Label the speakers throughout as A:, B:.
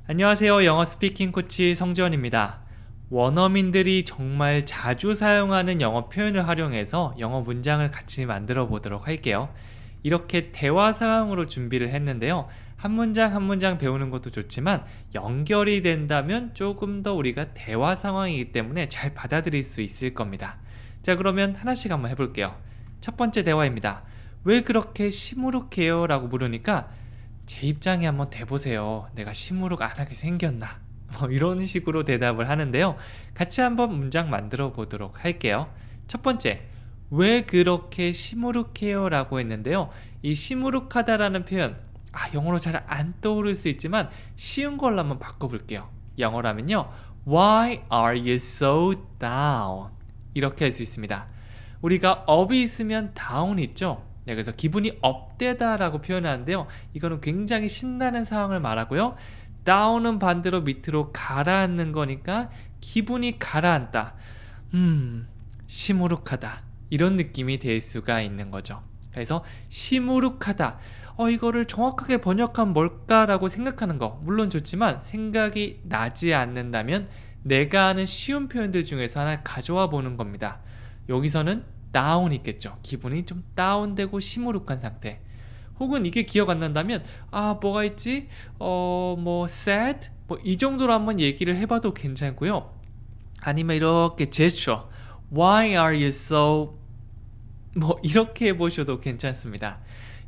A: 안녕하세요. 영어 스피킹 코치 성지원입니다. 원어민들이 정말 자주 사용하는 영어 표현을 활용해서 영어 문장을 같이 만들어 보도록 할게요. 이렇게 대화 상황으로 준비를 했는데요. 한 문장 한 문장 배우는 것도 좋지만 연결이 된다면 조금 더 우리가 대화 상황이기 때문에 잘 받아들일 수 있을 겁니다. 자, 그러면 하나씩 한번 해볼게요. 첫 번째 대화입니다. 왜 그렇게 시무룩해요? 라고 물으니까 제 입장에 한번 대보세요. 내가 시무룩 안 하게 생겼나? 뭐 이런 식으로 대답을 하는데요. 같이 한번 문장 만들어 보도록 할게요. 첫 번째, 왜 그렇게 시무룩해요? 라고 했는데요. 이 시무룩하다라는 표현, 영어로 잘 안 떠오를 수 있지만 쉬운 걸로 한번 바꿔볼게요. 영어라면요. Why are you so down? 이렇게 할 수 있습니다. 우리가 up이 있으면 down 있죠? 네, 그래서 기분이 업되다 라고 표현하는데요. 이거는 굉장히 신나는 상황을 말하고요. down은 반대로 밑으로 가라앉는 거니까 기분이 가라앉다. 시무룩하다. 이런 느낌이 될 수가 있는 거죠. 그래서 시무룩하다. 이거를 정확하게 번역하면 뭘까라고 생각하는 거 물론 좋지만 생각이 나지 않는다면 내가 아는 쉬운 표현들 중에서 하나 가져와 보는 겁니다. 여기서는 다운 있겠죠. 기분이 좀 다운되고 시무룩한 상태. 혹은 이게 기억 안 난다면 뭐가 있지? sad? 이 정도로 한번 얘기를 해봐도 괜찮고요. 아니면 이렇게 제스처 Why are you so 이렇게 해보셔도 괜찮습니다.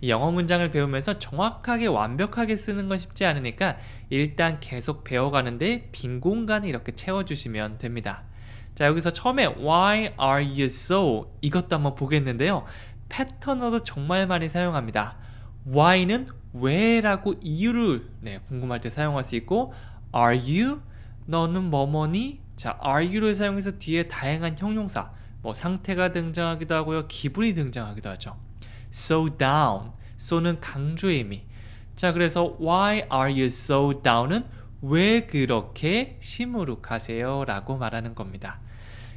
A: 이 영어 문장을 배우면서 정확하게 완벽하게 쓰는 건 쉽지 않으니까 일단 계속 배워가는데 빈 공간을 이렇게 채워주시면 됩니다. 자, 여기서 처음에 Why are you so? 이것도 한번 보겠는데요. 패턴으로도 정말 많이 사용합니다. Why는 왜라고 이유를 궁금할 때 사용할 수 있고 Are you? 너는 뭐뭐니? 자, are you를 사용해서 뒤에 다양한 형용사 상태가 등장하기도 하고요. 기분이 등장하기도 하죠. So down. so는 강조의 의미. 자, 그래서 Why are you so down은 왜 그렇게 시무룩하세요? 라고 말하는 겁니다.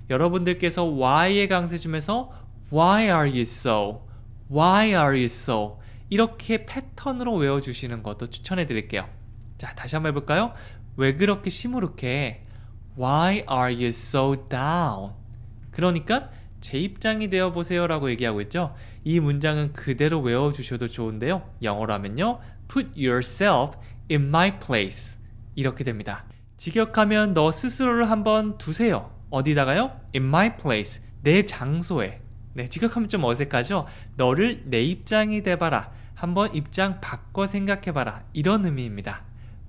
A: 여러분들께서 why에 강세 주면서 Why are you so? Why are you so? 이렇게 패턴으로 외워주시는 것도 추천해 드릴게요. 자, 다시 한번 해볼까요? 왜 그렇게 시무룩해? Why are you so down? 그러니까 제 입장이 되어보세요 라고 얘기하고 있죠. 이 문장은 그대로 외워주셔도 좋은데요. 영어로 하면요. Put yourself in my place. 이렇게 됩니다. 직역하면 너 스스로를 한번 두세요. 어디다가요? In my place. 내 장소에. 직역하면 좀 어색하죠? 너를 내 입장이 돼봐라. 한번 입장 바꿔 생각해봐라. 이런 의미입니다.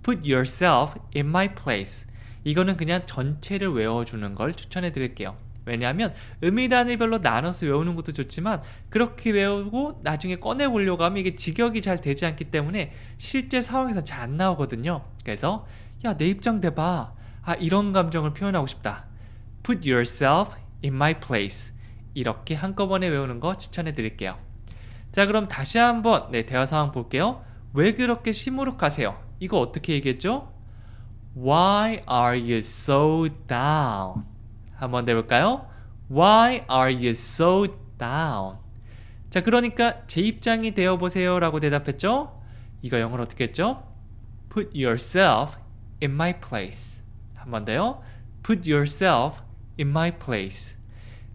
A: Put yourself in my place. 이거는 그냥 전체를 외워주는 걸 추천해 드릴게요. 왜냐하면 의미 단위별로 나눠서 외우는 것도 좋지만 그렇게 외우고 나중에 꺼내보려고 하면 이게 직역이 잘 되지 않기 때문에 실제 상황에서 잘 안 나오거든요. 그래서 야, 내 입장 돼봐. 이런 감정을 표현하고 싶다. Put yourself in my place. 이렇게 한꺼번에 외우는 거 추천해 드릴게요. 자, 그럼 다시 한번 대화 상황 볼게요. 왜 그렇게 시무룩하세요? 이거 어떻게 얘기했죠? Why are you so down? 한번 해볼까요? Why are you so down? 자, 그러니까 제 입장이 되어보세요 라고 대답했죠? 이거 영어로 어떻게 했죠? Put yourself in my place. 한번 더요. Put yourself in my place.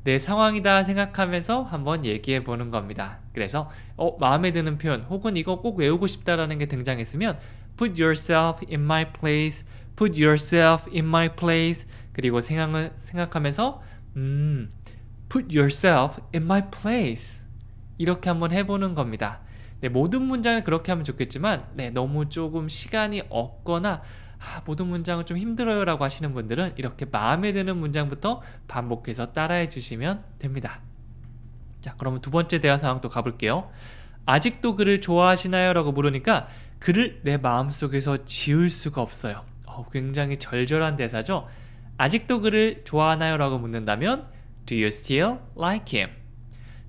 A: 내 상황이다 생각하면서 한번 얘기해 보는 겁니다. 그래서 마음에 드는 표현 혹은 이거 꼭 외우고 싶다라는 게 등장했으면 Put yourself in my place. Put yourself in my place. 그리고 생각하면서 Put yourself in my place. 이렇게 한번 해보는 겁니다. 모든 문장을 그렇게 하면 좋겠지만 너무 조금 시간이 없거나 모든 문장은 좀 힘들어요 라고 하시는 분들은 이렇게 마음에 드는 문장부터 반복해서 따라해 주시면 됩니다. 자, 그러면 두 번째 대화 상황 또 가볼게요. 아직도 그를 좋아하시나요? 라고 물으니까 그를 내 마음속에서 지울 수가 없어요. 굉장히 절절한 대사죠. 아직도 그를 좋아하나요? 라고 묻는다면 Do you still like him?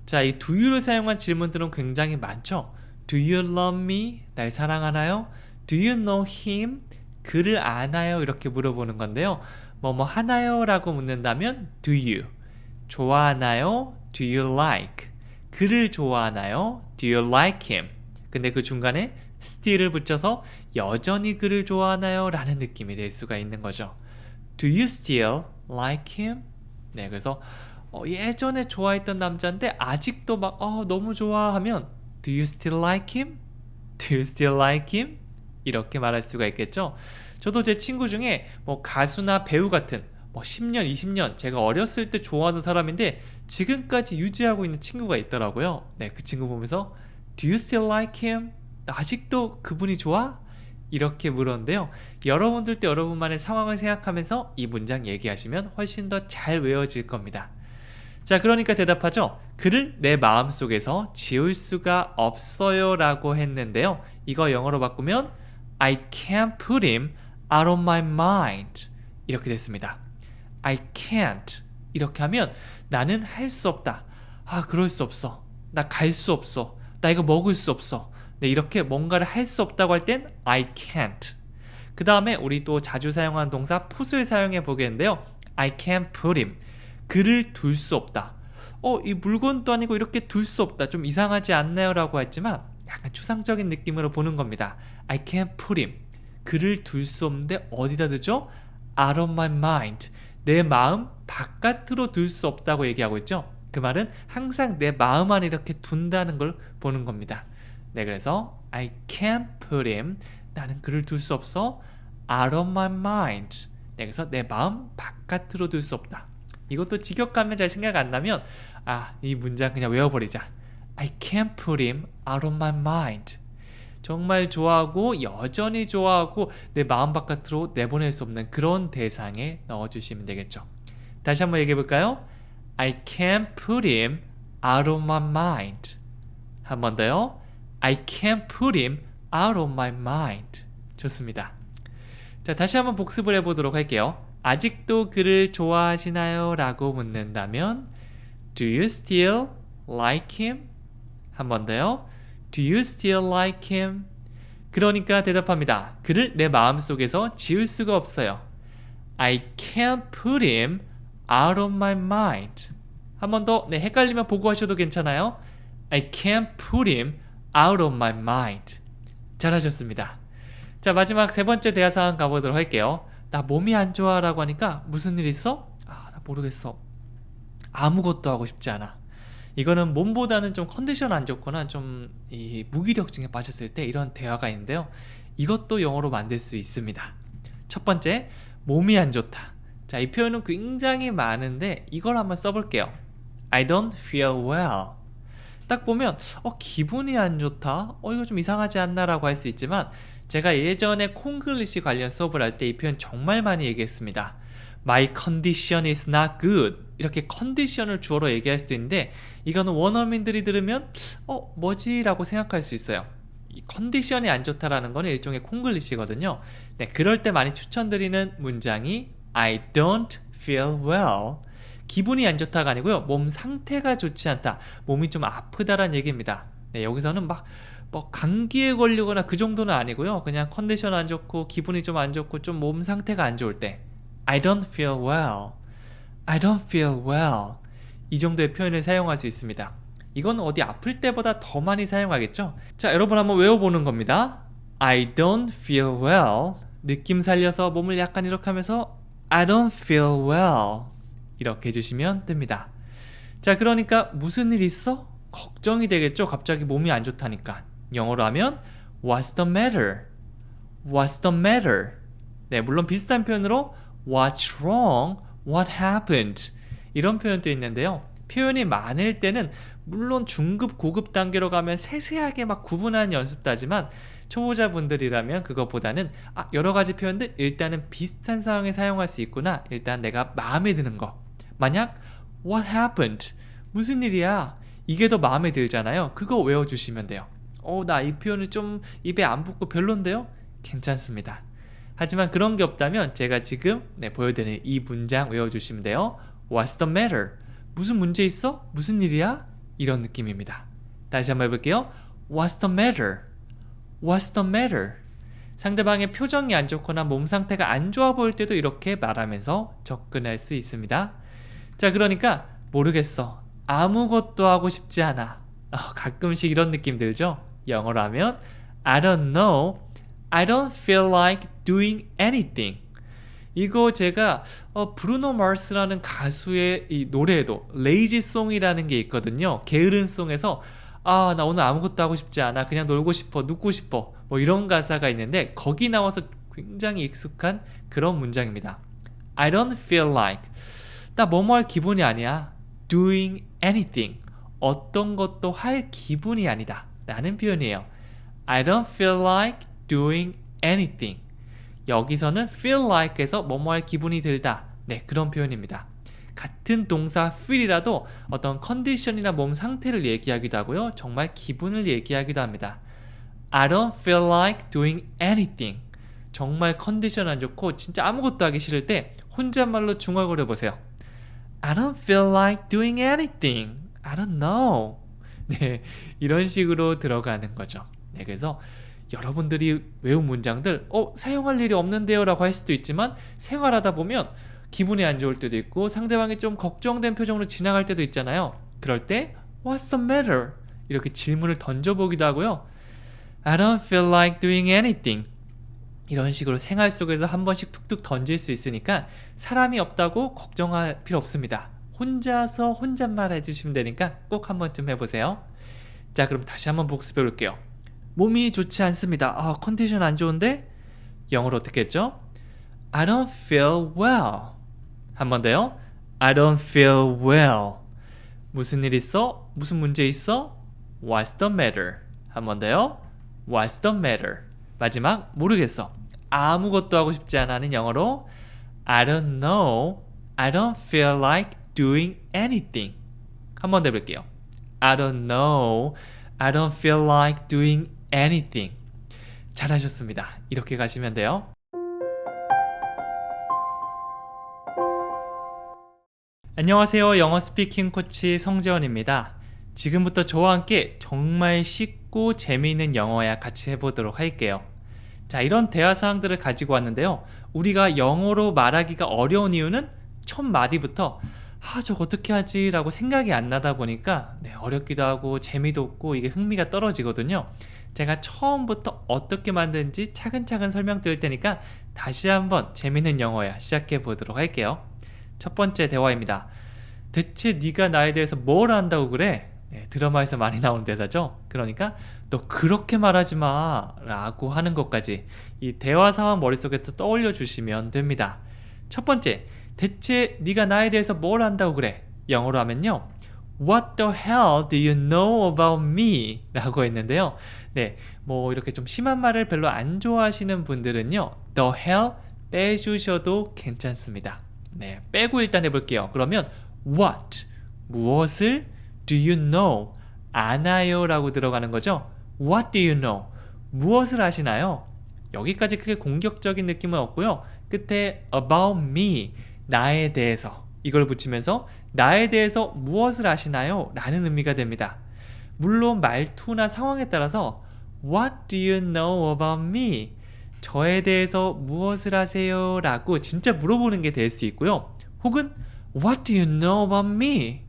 A: 자, 이 do you를 사용한 질문들은 굉장히 많죠. Do you love me? 날 사랑하나요? Do you know him? 그를 아나요? 이렇게 물어보는 건데요. 하나요? 라고 묻는다면 Do you? 좋아하나요? Do you like? 그를 좋아하나요? Do you like him? 근데 그 중간에 still을 붙여서 여전히 그를 좋아하나요? 라는 느낌이 될 수가 있는 거죠. Do you still like him? 네, 그래서 예전에 좋아했던 남자인데 아직도 막 너무 좋아하면 Do you still like him? Do you still like him? 이렇게 말할 수가 있겠죠. 저도 제 친구 중에 뭐 가수나 배우 같은 10년, 20년 제가 어렸을 때 좋아하던 사람인데 지금까지 유지하고 있는 친구가 있더라고요. 네, 그 친구 보면서 Do you still like him? 아직도 그분이 좋아? 이렇게 물었는데요. 여러분들도 여러분만의 상황을 생각하면서 이 문장 얘기하시면 훨씬 더 잘 외워질 겁니다. 자, 그러니까 대답하죠. 그를 내 마음속에서 지울 수가 없어요 라고 했는데요. 이거 영어로 바꾸면 I can't put him out of my mind. 이렇게 됐습니다. I can't. 이렇게 하면 나는 할 수 없다. 그럴 수 없어. 나 갈 수 없어. 나 이거 먹을 수 없어. 네, 이렇게 뭔가를 할 수 없다고 할 땐 I can't. 그 다음에 우리 또 자주 사용하는 동사 put을 사용해 보겠는데요. I can't put him. 그를 둘 수 없다. 이 물건도 아니고 이렇게 둘 수 없다. 좀 이상하지 않나요? 라고 했지만 약간 추상적인 느낌으로 보는 겁니다. I can't put him. 그를 둘 수 없는데 어디다 두죠? Out of my mind. 내 마음 바깥으로 둘 수 없다고 얘기하고 있죠. 그 말은 항상 내 마음 안에 이렇게 둔다는 걸 보는 겁니다. 네, 그래서 I can't put him. 나는 그를 둘 수 없어. Out of my mind. 네, 그래서 내 마음 바깥으로 둘 수 없다. 이것도 직역하면 잘 생각 안 나면 이 문장 그냥 외워버리자. I can't put him out of my mind. 정말 좋아하고 여전히 좋아하고 내 마음 바깥으로 내보낼 수 없는 그런 대상에 넣어주시면 되겠죠. 다시 한번 얘기해 볼까요? I can't put him out of my mind. 한 번 더요. I can't put him out of my mind. 좋습니다. 자, 다시 한번 복습을 해보도록 할게요. 아직도 그를 좋아하시나요? 라고 묻는다면 Do you still like him? 한 번 더요. Do you still like him? 그러니까 대답합니다. 그를 내 마음속에서 지울 수가 없어요. I can't put him out of my mind. 한 번 더, 네, 헷갈리면 보고하셔도 괜찮아요. I can't put him out of my mind. 잘하셨습니다. 자, 마지막 세 번째 대화 상황 가보도록 할게요. 나 몸이 안 좋아 라고 하니까 무슨 일 있어? 나 모르겠어. 아무것도 하고 싶지 않아. 이거는 몸보다는 좀 컨디션 안 좋거나 좀 이 무기력증에 빠졌을 때 이런 대화가 있는데요. 이것도 영어로 만들 수 있습니다. 첫 번째, 몸이 안 좋다. 자, 이 표현은 굉장히 많은데 이걸 한번 써볼게요. I don't feel well. 딱 보면 기분이 안 좋다. 이거 좀 이상하지 않나 라고 할 수 있지만 제가 예전에 콩글리시 관련 수업을 할 때 이 표현 정말 많이 얘기했습니다. My condition is not good. 이렇게 컨디션을 주어로 얘기할 수도 있는데 이거는 원어민들이 들으면 뭐지? 라고 생각할 수 있어요. 이 컨디션이 안 좋다라는 건 일종의 콩글리시거든요. 네, 그럴 때 많이 추천드리는 문장이 I don't feel well. 기분이 안 좋다가 아니고요. 몸 상태가 좋지 않다. 몸이 좀 아프다라는 얘기입니다. 네, 여기서는 막 감기에 걸리거나 그 정도는 아니고요. 그냥 컨디션 안 좋고 기분이 좀 안 좋고 좀 몸 상태가 안 좋을 때 I don't feel well. I don't feel well. 이 정도의 표현을 사용할 수 있습니다. 이건 어디 아플 때보다 더 많이 사용하겠죠? 자, 여러분 한번 외워보는 겁니다. I don't feel well. 느낌 살려서 몸을 약간 이렇게 하면서 I don't feel well. 이렇게 해주시면 됩니다. 자, 그러니까 무슨 일 있어? 걱정이 되겠죠? 갑자기 몸이 안 좋다니까. 영어로 하면 What's the matter? What's the matter? 네, 물론 비슷한 표현으로 What's wrong? What happened? 이런 표현도 있는데요. 표현이 많을 때는 물론 중급, 고급 단계로 가면 세세하게 막 구분하는 연습도 하지만 초보자분들이라면 그것보다는 여러 가지 표현들 일단은 비슷한 상황에 사용할 수 있구나. 일단 내가 마음에 드는 거. 만약 What happened? 무슨 일이야? 이게 더 마음에 들잖아요. 그거 외워주시면 돼요. 나 이 표현을 좀 입에 안 붙고 별론데요? 괜찮습니다. 하지만 그런 게 없다면 제가 지금 보여드리는 이 문장 외워주시면 돼요. What's the matter? 무슨 문제 있어? 무슨 일이야? 이런 느낌입니다. 다시 한번 해볼게요. What's the matter? What's the matter? 상대방의 표정이 안 좋거나 몸 상태가 안 좋아 보일 때도 이렇게 말하면서 접근할 수 있습니다. 자, 그러니까 모르겠어. 아무것도 하고 싶지 않아. 가끔씩 이런 느낌 들죠? 영어로 하면 I don't know. I don't feel like doing anything. 이거 제가 브루노 마스라는 가수의 이 노래에도 레이지송이라는 게 있거든요. 게으른송에서 나 오늘 아무것도 하고 싶지 않아. 그냥 놀고 싶어. 눕고 싶어. 뭐 이런 가사가 있는데 거기 나와서 굉장히 익숙한 그런 문장입니다. I don't feel like. 나 뭐뭐 할 기분이 아니야. Doing anything. 어떤 것도 할 기분이 아니다. 라는 표현이에요. I don't feel like doing anything. 여기서는 feel like에서 뭐뭐 할 기분이 들다. 네, 그런 표현입니다. 같은 동사 feel이라도 어떤 컨디션이나 몸 상태를 얘기하기도 하고요. 정말 기분을 얘기하기도 합니다. I don't feel like doing anything. 정말 컨디션 안 좋고 진짜 아무것도 하기 싫을 때 혼잣말로 중얼거려 보세요. I don't feel like doing anything. I don't know. 네, 이런 식으로 들어가는 거죠. 네, 그래서 여러분들이 외운 문장들 사용할 일이 없는데요 라고 할 수도 있지만 생활하다 보면 기분이 안 좋을 때도 있고 상대방이 좀 걱정된 표정으로 지나갈 때도 있잖아요. 그럴 때 What's the matter? 이렇게 질문을 던져보기도 하고요. I don't feel like doing anything. 이런 식으로 생활 속에서 한 번씩 툭툭 던질 수 있으니까 사람이 없다고 걱정할 필요 없습니다. 혼자서 혼잣말 해주시면 되니까 꼭 한 번쯤 해보세요. 자, 그럼 다시 한번 복습해 볼게요. 몸이 좋지 않습니다. 컨디션 안 좋은데? 영어로 어떻게 했죠? I don't feel well. 한 번 더요. I don't feel well. 무슨 일 있어? 무슨 문제 있어? What's the matter? 한 번 더요. What's the matter? 마지막 모르겠어. 아무것도 하고 싶지 않아는 영어로 I don't know. I don't feel like doing anything. 한 번 더 해볼게요. I don't know. I don't feel like doing anything. 잘하셨습니다. 이렇게 가시면 돼요. 안녕하세요. 영어 스피킹 코치 성재원입니다. 지금부터 저와 함께 정말 쉽고 재미있는 영어야 같이 해보도록 할게요. 자, 이런 대화 사항들을 가지고 왔는데요. 우리가 영어로 말하기가 어려운 이유는 첫 마디부터 저거 어떻게 하지? 라고 생각이 안 나다 보니까 어렵기도 하고 재미도 없고 이게 흥미가 떨어지거든요. 제가 처음부터 어떻게 만드는지 차근차근 설명드릴 테니까 다시 한번 재미있는 영어야 시작해 보도록 할게요. 첫 번째 대화입니다. 대체 네가 나에 대해서 뭘 안다고 그래? 드라마에서 많이 나오는 대사죠. 그러니까 너 그렇게 말하지 마 라고 하는 것까지 이 대화 상황 머릿속에 떠올려 주시면 됩니다. 첫 번째, 대체 네가 나에 대해서 뭘 안다고 그래? 영어로 하면요, What the hell do you know about me? 라고 했는데요. 네, 뭐 이렇게 좀 심한 말을 별로 안 좋아하시는 분들은요, the hell 빼주셔도 괜찮습니다. 네, 빼고 일단 해볼게요. 그러면 what, 무엇을, do you know, 아나요? 라고 들어가는 거죠. What do you know? 무엇을 아시나요? 여기까지 크게 공격적인 느낌은 없고요. 끝에 about me, 나에 대해서 이걸 붙이면서 나에 대해서 무엇을 아시나요? 라는 의미가 됩니다. 물론 말투나 상황에 따라서 What do you know about me? 저에 대해서 무엇을 아세요? 라고 진짜 물어보는 게 될 수 있고요. 혹은 What do you know about me?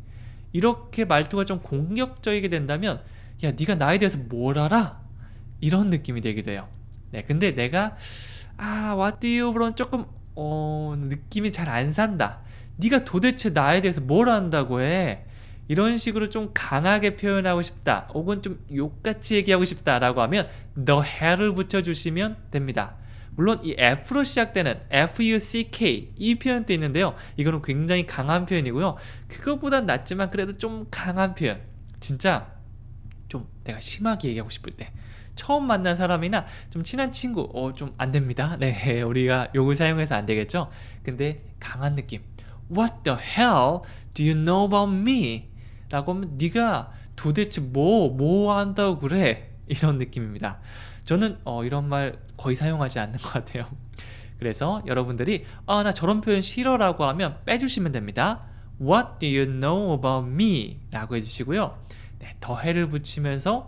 A: 이렇게 말투가 좀 공격적이게 된다면 야, 네가 나에 대해서 뭘 알아? 이런 느낌이 되기도 해요. 네, 근데 내가 What do you? 그런 조금 느낌이 잘 안 산다. 네가 도대체 나에 대해서 뭘 안다고 해? 이런 식으로 좀 강하게 표현하고 싶다. 혹은 좀 욕같이 얘기하고 싶다라고 하면 the hell을 붙여주시면 됩니다. 물론 이 F로 시작되는 F-U-C-K 이 표현도 있는데요. 이거는 굉장히 강한 표현이고요. 그거보단 낫지만 그래도 좀 강한 표현. 진짜 좀 내가 심하게 얘기하고 싶을 때 처음 만난 사람이나 좀 친한 친구 좀 안 됩니다. 네, 우리가 욕을 사용해서 안 되겠죠. 근데 강한 느낌. What the hell do you know about me? 라고 하면 네가 도대체 뭐 한다고 그래? 이런 느낌입니다. 저는 이런 말 거의 사용하지 않는 것 같아요. 그래서 여러분들이 나 저런 표현 싫어라고 하면 빼주시면 됩니다. What do you know about me? 라고 해주시고요. 네, 더 해를 붙이면서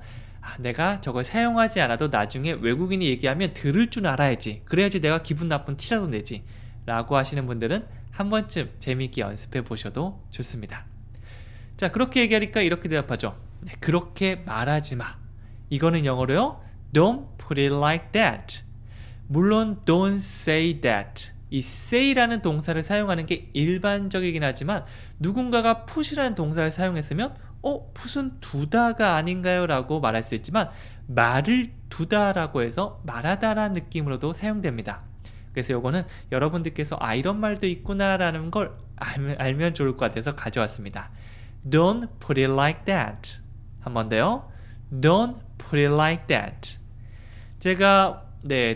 A: 내가 저걸 사용하지 않아도 나중에 외국인이 얘기하면 들을 줄 알아야지. 그래야지 내가 기분 나쁜 티라도 내지. 라고 하시는 분들은 한 번쯤 재미있게 연습해 보셔도 좋습니다. 자, 그렇게 얘기하니까 이렇게 대답하죠. 네, 그렇게 말하지 마. 이거는 영어로요, Don't put it like that. 물론 don't say that. 이 say라는 동사를 사용하는 게 일반적이긴 하지만 누군가가 put이라는 동사를 사용했으면 put은 두다가 아닌가요? 라고 말할 수 있지만 말을 두다라고 해서 말하다라는 느낌으로도 사용됩니다. 그래서 요거는 여러분들께서 이런 말도 있구나 라는 걸 알면 좋을 것 같아서 가져왔습니다. Don't put it like that. 한 번 더요. Don't put it like that. 제가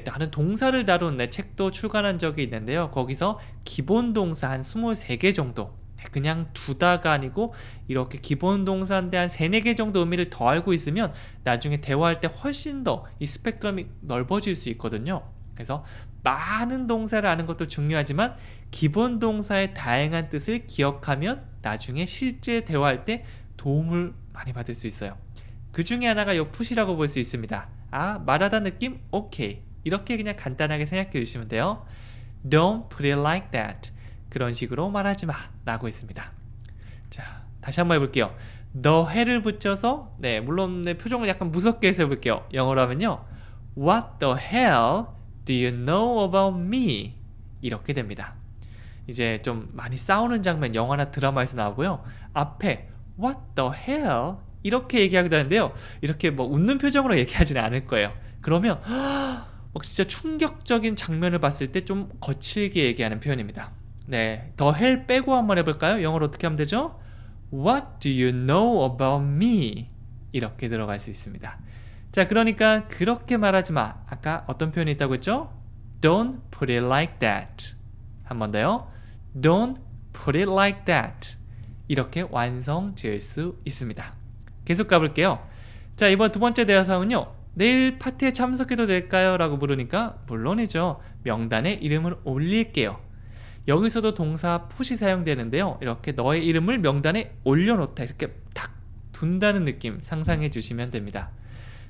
A: 다른 동사를 다룬 책도 출간한 적이 있는데요. 거기서 기본 동사 한 23개 정도, 그냥 두다가 아니고 이렇게 기본 동사인데 한 3, 4개 정도 의미를 더 알고 있으면 나중에 대화할 때 훨씬 더 이 스펙트럼이 넓어질 수 있거든요. 그래서 많은 동사를 아는 것도 중요하지만 기본 동사의 다양한 뜻을 기억하면 나중에 실제 대화할 때 도움을 많이 받을 수 있어요. 그 중에 하나가 요 put이라고 볼 수 있습니다. 말하다 느낌? 오케이. 이렇게 그냥 간단하게 생각해 주시면 돼요. Don't put it like that. 그런 식으로 말하지 마 라고 했습니다. 자, 다시 한번 해볼게요. the 해를 붙여서 물론 내 표정을 약간 무섭게 해서 해볼게요. 영어로 하면요. What the hell do you know about me? 이렇게 됩니다. 이제 좀 많이 싸우는 장면 영화나 드라마에서 나오고요. 앞에 What the hell? 이렇게 얘기하기도 하는데요. 이렇게 뭐 웃는 표정으로 얘기하지는 않을 거예요. 그러면 진짜 충격적인 장면을 봤을 때 좀 거칠게 얘기하는 표현입니다. 더 hell 빼고 한번 해볼까요? 영어로 어떻게 하면 되죠? What do you know about me? 이렇게 들어갈 수 있습니다. 자, 그러니까 그렇게 말하지 마. 아까 어떤 표현이 있다고 했죠? Don't put it like that. 한 번 더요. Don't put it like that. 이렇게 완성 지을 수 있습니다. 계속 가볼게요. 자, 이번 두 번째 대화사항은요. 내일 파티에 참석해도 될까요? 라고 물으니까 물론이죠. 명단에 이름을 올릴게요. 여기서도 동사 put이 사용되는데요. 이렇게 너의 이름을 명단에 올려놓다. 이렇게 탁 둔다는 느낌 상상해 주시면 됩니다.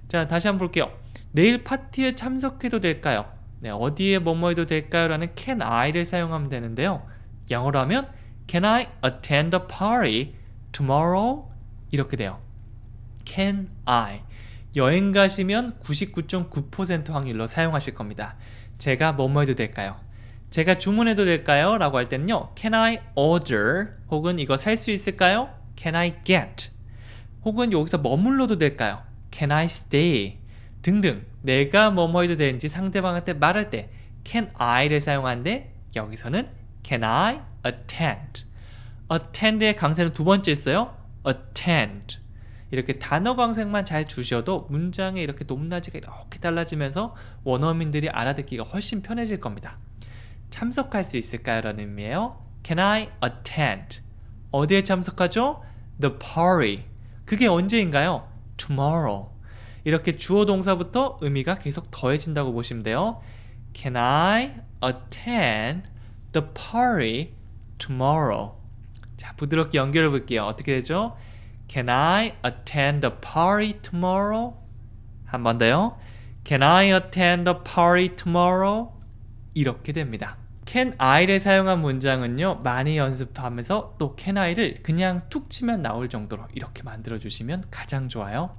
A: 자, 다시 한번 볼게요. 내일 파티에 참석해도 될까요? 어디에 뭐뭐 해도 될까요? 라는 can I를 사용하면 되는데요. 영어로 하면 Can I attend the party tomorrow? 이렇게 돼요. Can I? 여행 가시면 99.9% 확률로 사용하실 겁니다. 제가 뭐뭐 해도 될까요? 제가 주문해도 될까요? 라고 할 때는요. Can I order? 혹은 이거 살 수 있을까요? Can I get? 혹은 여기서 머물러도 될까요? Can I stay? 등등 내가 뭐뭐 해도 되는지 상대방한테 말할 때 Can I를 사용하는데 여기서는 Can I attend? attend의 강세는 두 번째 있어요. attend. 이렇게 단어 강색만 잘 주셔도 문장에 이렇게 높낮이가 이렇게 달라지면서 원어민들이 알아듣기가 훨씬 편해질 겁니다. 참석할 수 있을까요? 라는 의미예요. Can I attend? 어디에 참석하죠? The party. 그게 언제인가요? Tomorrow. 이렇게 주어 동사부터 의미가 계속 더해진다고 보시면 돼요. Can I attend the party tomorrow? 자, 부드럽게 연결해 볼게요. 어떻게 되죠? Can I attend the party tomorrow? 한 번 더요. Can I attend the party tomorrow? 이렇게 됩니다. Can I를 사용한 문장은요. 많이 연습하면서 또 Can I를 그냥 툭 치면 나올 정도로 이렇게 만들어주시면 가장 좋아요.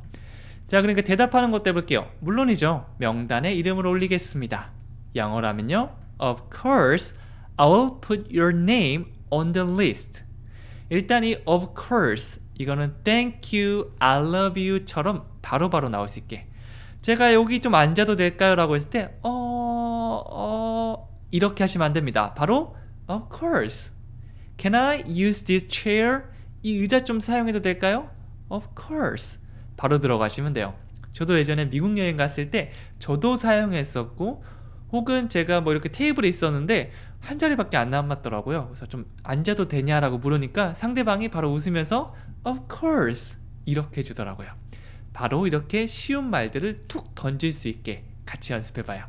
A: 자, 그러니까 대답하는 것도 해볼게요. 물론이죠. 명단에 이름을 올리겠습니다. 영어로 하면요. Of course, I will put your name on the list. 일단 이 of course 이거는 thank you, I love you처럼 바로바로 나올 수 있게 제가 여기 좀 앉아도 될까요? 라고 했을 때 이렇게 하시면 안 됩니다. 바로 of course. Can I use this chair? 이 의자 좀 사용해도 될까요? Of course. 바로 들어가시면 돼요. 저도 예전에 미국 여행 갔을 때 저도 사용했었고 혹은 제가 뭐 이렇게 테이블에 있었는데 한 자리밖에 안 남았더라고요. 그래서 좀 앉아도 되냐라고 물으니까 상대방이 바로 웃으면서 Of course 이렇게 해주더라고요. 바로 이렇게 쉬운 말들을 툭 던질 수 있게 같이 연습해봐요.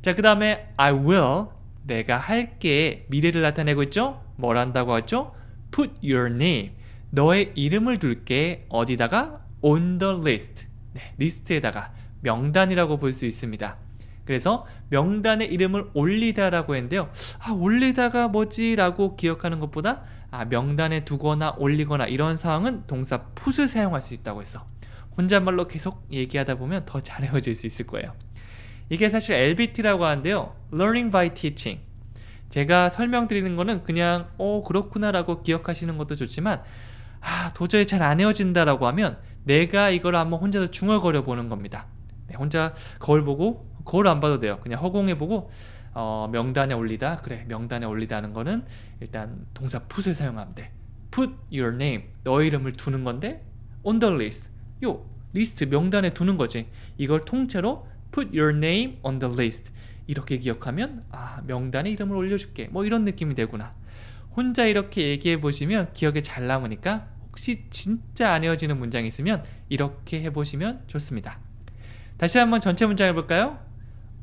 A: 자, 그 다음에 I will 내가 할게 미래를 나타내고 있죠? 뭘 한다고 하죠? Put your name 너의 이름을 둘게 어디다가? On the list 리스트에다가 명단이라고 볼 수 있습니다. 그래서 명단에 이름을 올리다라고 했는데요. 올리다가 뭐지? 라고 기억하는 것보다 명단에 두거나 올리거나 이런 상황은 동사 put을 사용할 수 있다고 했어. 혼잣말로 계속 얘기하다 보면 더 잘 외워질 수 있을 거예요. 이게 사실 LBT라고 하는데요. Learning by Teaching. 제가 설명드리는 거는 그냥 그렇구나 라고 기억하시는 것도 좋지만 도저히 잘 안 외워진다라고 하면 내가 이걸 한번 혼자서 중얼거려 보는 겁니다. 네, 혼자 거울 보고 거울 안 봐도 돼요. 그냥 허공해보고 명단에 올리다. 그래, 명단에 올리다는 거는 일단 동사 put을 사용하면 돼. Put your name. 너의 이름을 두는 건데 on the list. 요 리스트 명단에 두는 거지. 이걸 통째로 put your name on the list. 이렇게 기억하면 명단에 이름을 올려줄게. 뭐 이런 느낌이 되구나. 혼자 이렇게 얘기해 보시면 기억에 잘 남으니까 혹시 진짜 안 외워지는 문장이 있으면 이렇게 해보시면 좋습니다. 다시 한번 전체 문장 해볼까요?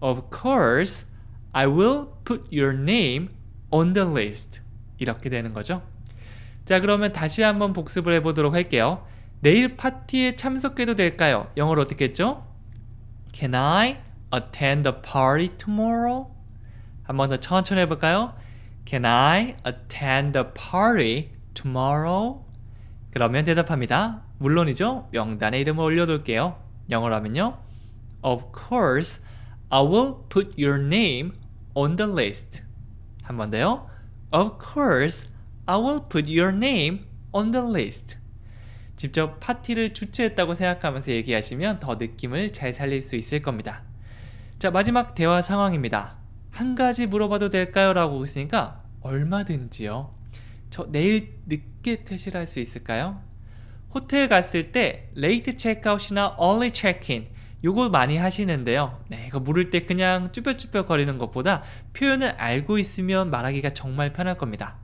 A: Of course, I will put your name on the list. 이렇게 되는 거죠. 자, 그러면 다시 한번 복습을 해보도록 할게요. 내일 파티에 참석해도 될까요? 영어로 어떻게 했죠? Can I attend the party tomorrow? 한 번 더 천천히 해볼까요? Can I attend the party tomorrow? 그러면 대답합니다. 물론이죠. 명단에 이름을 올려둘게요. 영어로 하면요. Of course, I will put your name on the list. 한 번 더요. Of course, I will put your name on the list. 직접 파티를 주최했다고 생각하면서 얘기하시면 더 느낌을 잘 살릴 수 있을 겁니다. 자, 마지막 대화 상황입니다. 한 가지 물어봐도 될까요? 라고 했으니까 얼마든지요. 저 내일 늦게 퇴실할 수 있을까요? 호텔 갔을 때 레이트 체크아웃이나 얼리 체크인 요거 많이 하시는데요. 네, 이거 물을 때 그냥 쭈뼛쭈뼛 거리는 것보다 표현을 알고 있으면 말하기가 정말 편할 겁니다.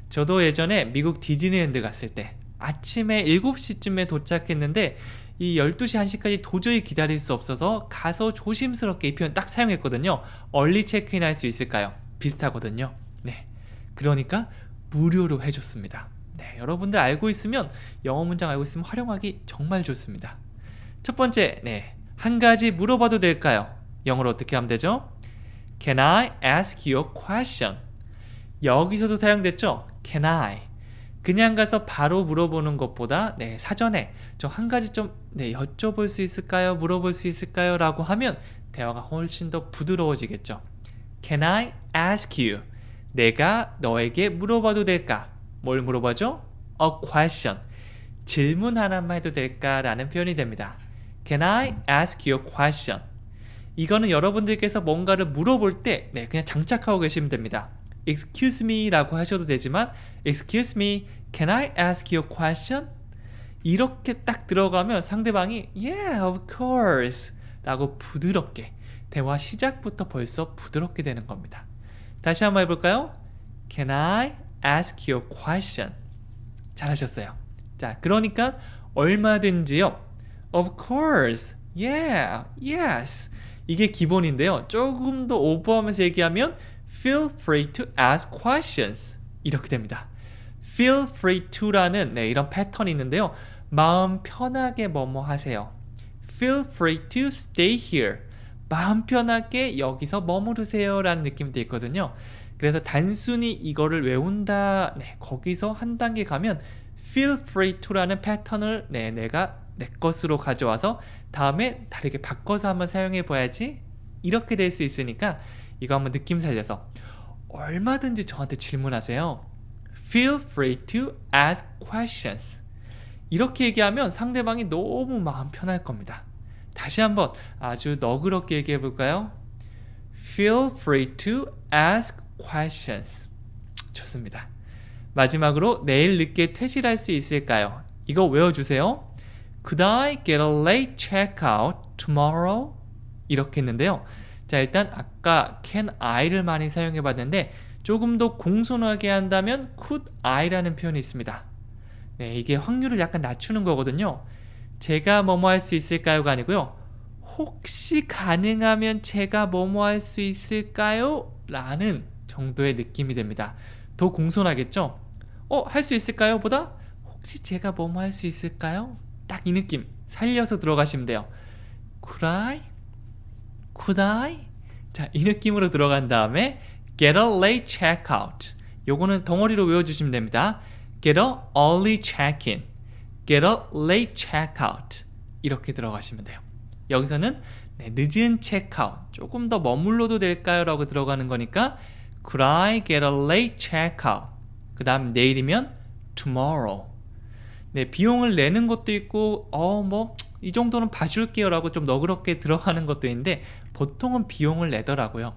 A: 저도 예전에 미국 디즈니랜드 갔을 때 아침에 7시쯤에 도착했는데 이 12시 1시까지 도저히 기다릴 수 없어서 가서 조심스럽게 이 표현 딱 사용했거든요. 얼리 체크인 할 수 있을까요? 비슷하거든요. 네, 그러니까 무료로 해줬습니다. 네, 여러분들 알고 있으면 영어 문장 알고 있으면 활용하기 정말 좋습니다. 첫 번째, 한 가지 물어봐도 될까요? 영어로 어떻게 하면 되죠? Can I ask you a question? 여기서도 사용됐죠? Can I? 그냥 가서 바로 물어보는 것보다 사전에 저 한 가지 좀 여쭤볼 수 있을까요? 물어볼 수 있을까요? 라고 하면 대화가 훨씬 더 부드러워지겠죠. Can I ask you? 내가 너에게 물어봐도 될까? 뭘 물어봐죠? A question. 질문 하나만 해도 될까? 라는 표현이 됩니다. Can I ask you a question? 이거는 여러분들께서 뭔가를 물어볼 때 그냥 장착하고 계시면 됩니다. Excuse me 라고 하셔도 되지만 Excuse me, can I ask you a question? 이렇게 딱 들어가면 상대방이 Yeah, of course 라고 부드럽게 대화 시작부터 벌써 부드럽게 되는 겁니다. 다시 한번 해볼까요? Can I ask you a question? 잘하셨어요. 자, 그러니까 얼마든지요. Of course, yeah, yes. 이게 기본인데요. 조금 더 오버하면서 얘기하면 Feel free to ask questions. 이렇게 됩니다. Feel free to라는 이런 패턴이 있는데요. 마음 편하게 뭐뭐 하세요. Feel free to stay here. 마음 편하게 여기서 머무르세요 라는 느낌도 있거든요. 그래서 단순히 이거를 외운다, 거기서 한 단계 가면 Feel free to라는 패턴을 내가 내 것으로 가져와서 다음에 다르게 바꿔서 한번 사용해 봐야지 이렇게 될 수 있으니까 이거 한번 느낌 살려서 얼마든지 저한테 질문하세요. Feel free to ask questions. 이렇게 얘기하면 상대방이 너무 마음 편할 겁니다. 다시 한번 아주 너그럽게 얘기해 볼까요? Feel free to ask questions. 좋습니다. 마지막으로 내일 늦게 퇴실할 수 있을까요? 이거 외워주세요. Could I get a late checkout tomorrow? 이렇게 했는데요. 자, 일단 아까 can I를 많이 사용해 봤는데 조금 더 공손하게 한다면 could I라는 표현이 있습니다. 이게 확률을 약간 낮추는 거거든요. 제가 뭐뭐 할 수 있을까요가 아니고요. 혹시 가능하면 제가 뭐뭐 할 수 있을까요? 라는 정도의 느낌이 됩니다. 더 공손하겠죠? 할 수 있을까요? 보다 혹시 제가 뭐뭐 할 수 있을까요? 딱 이 느낌 살려서 들어가시면 돼요. Could I? Could I? 자, 이 느낌으로 들어간 다음에 get a late checkout. 요거는 덩어리로 외워주시면 됩니다. get a early check-in, get a late checkout. 이렇게 들어가시면 돼요. 여기서는 네, 늦은 체크아웃. 조금 더 머물러도 될까요? 라고 들어가는 거니까 Could I get a late checkout? 그 다음 내일이면 tomorrow. 네, 비용을 내는 것도 있고 이 정도는 봐줄게요 라고 좀 너그럽게 들어가는 것도 있는데 보통은 비용을 내더라고요.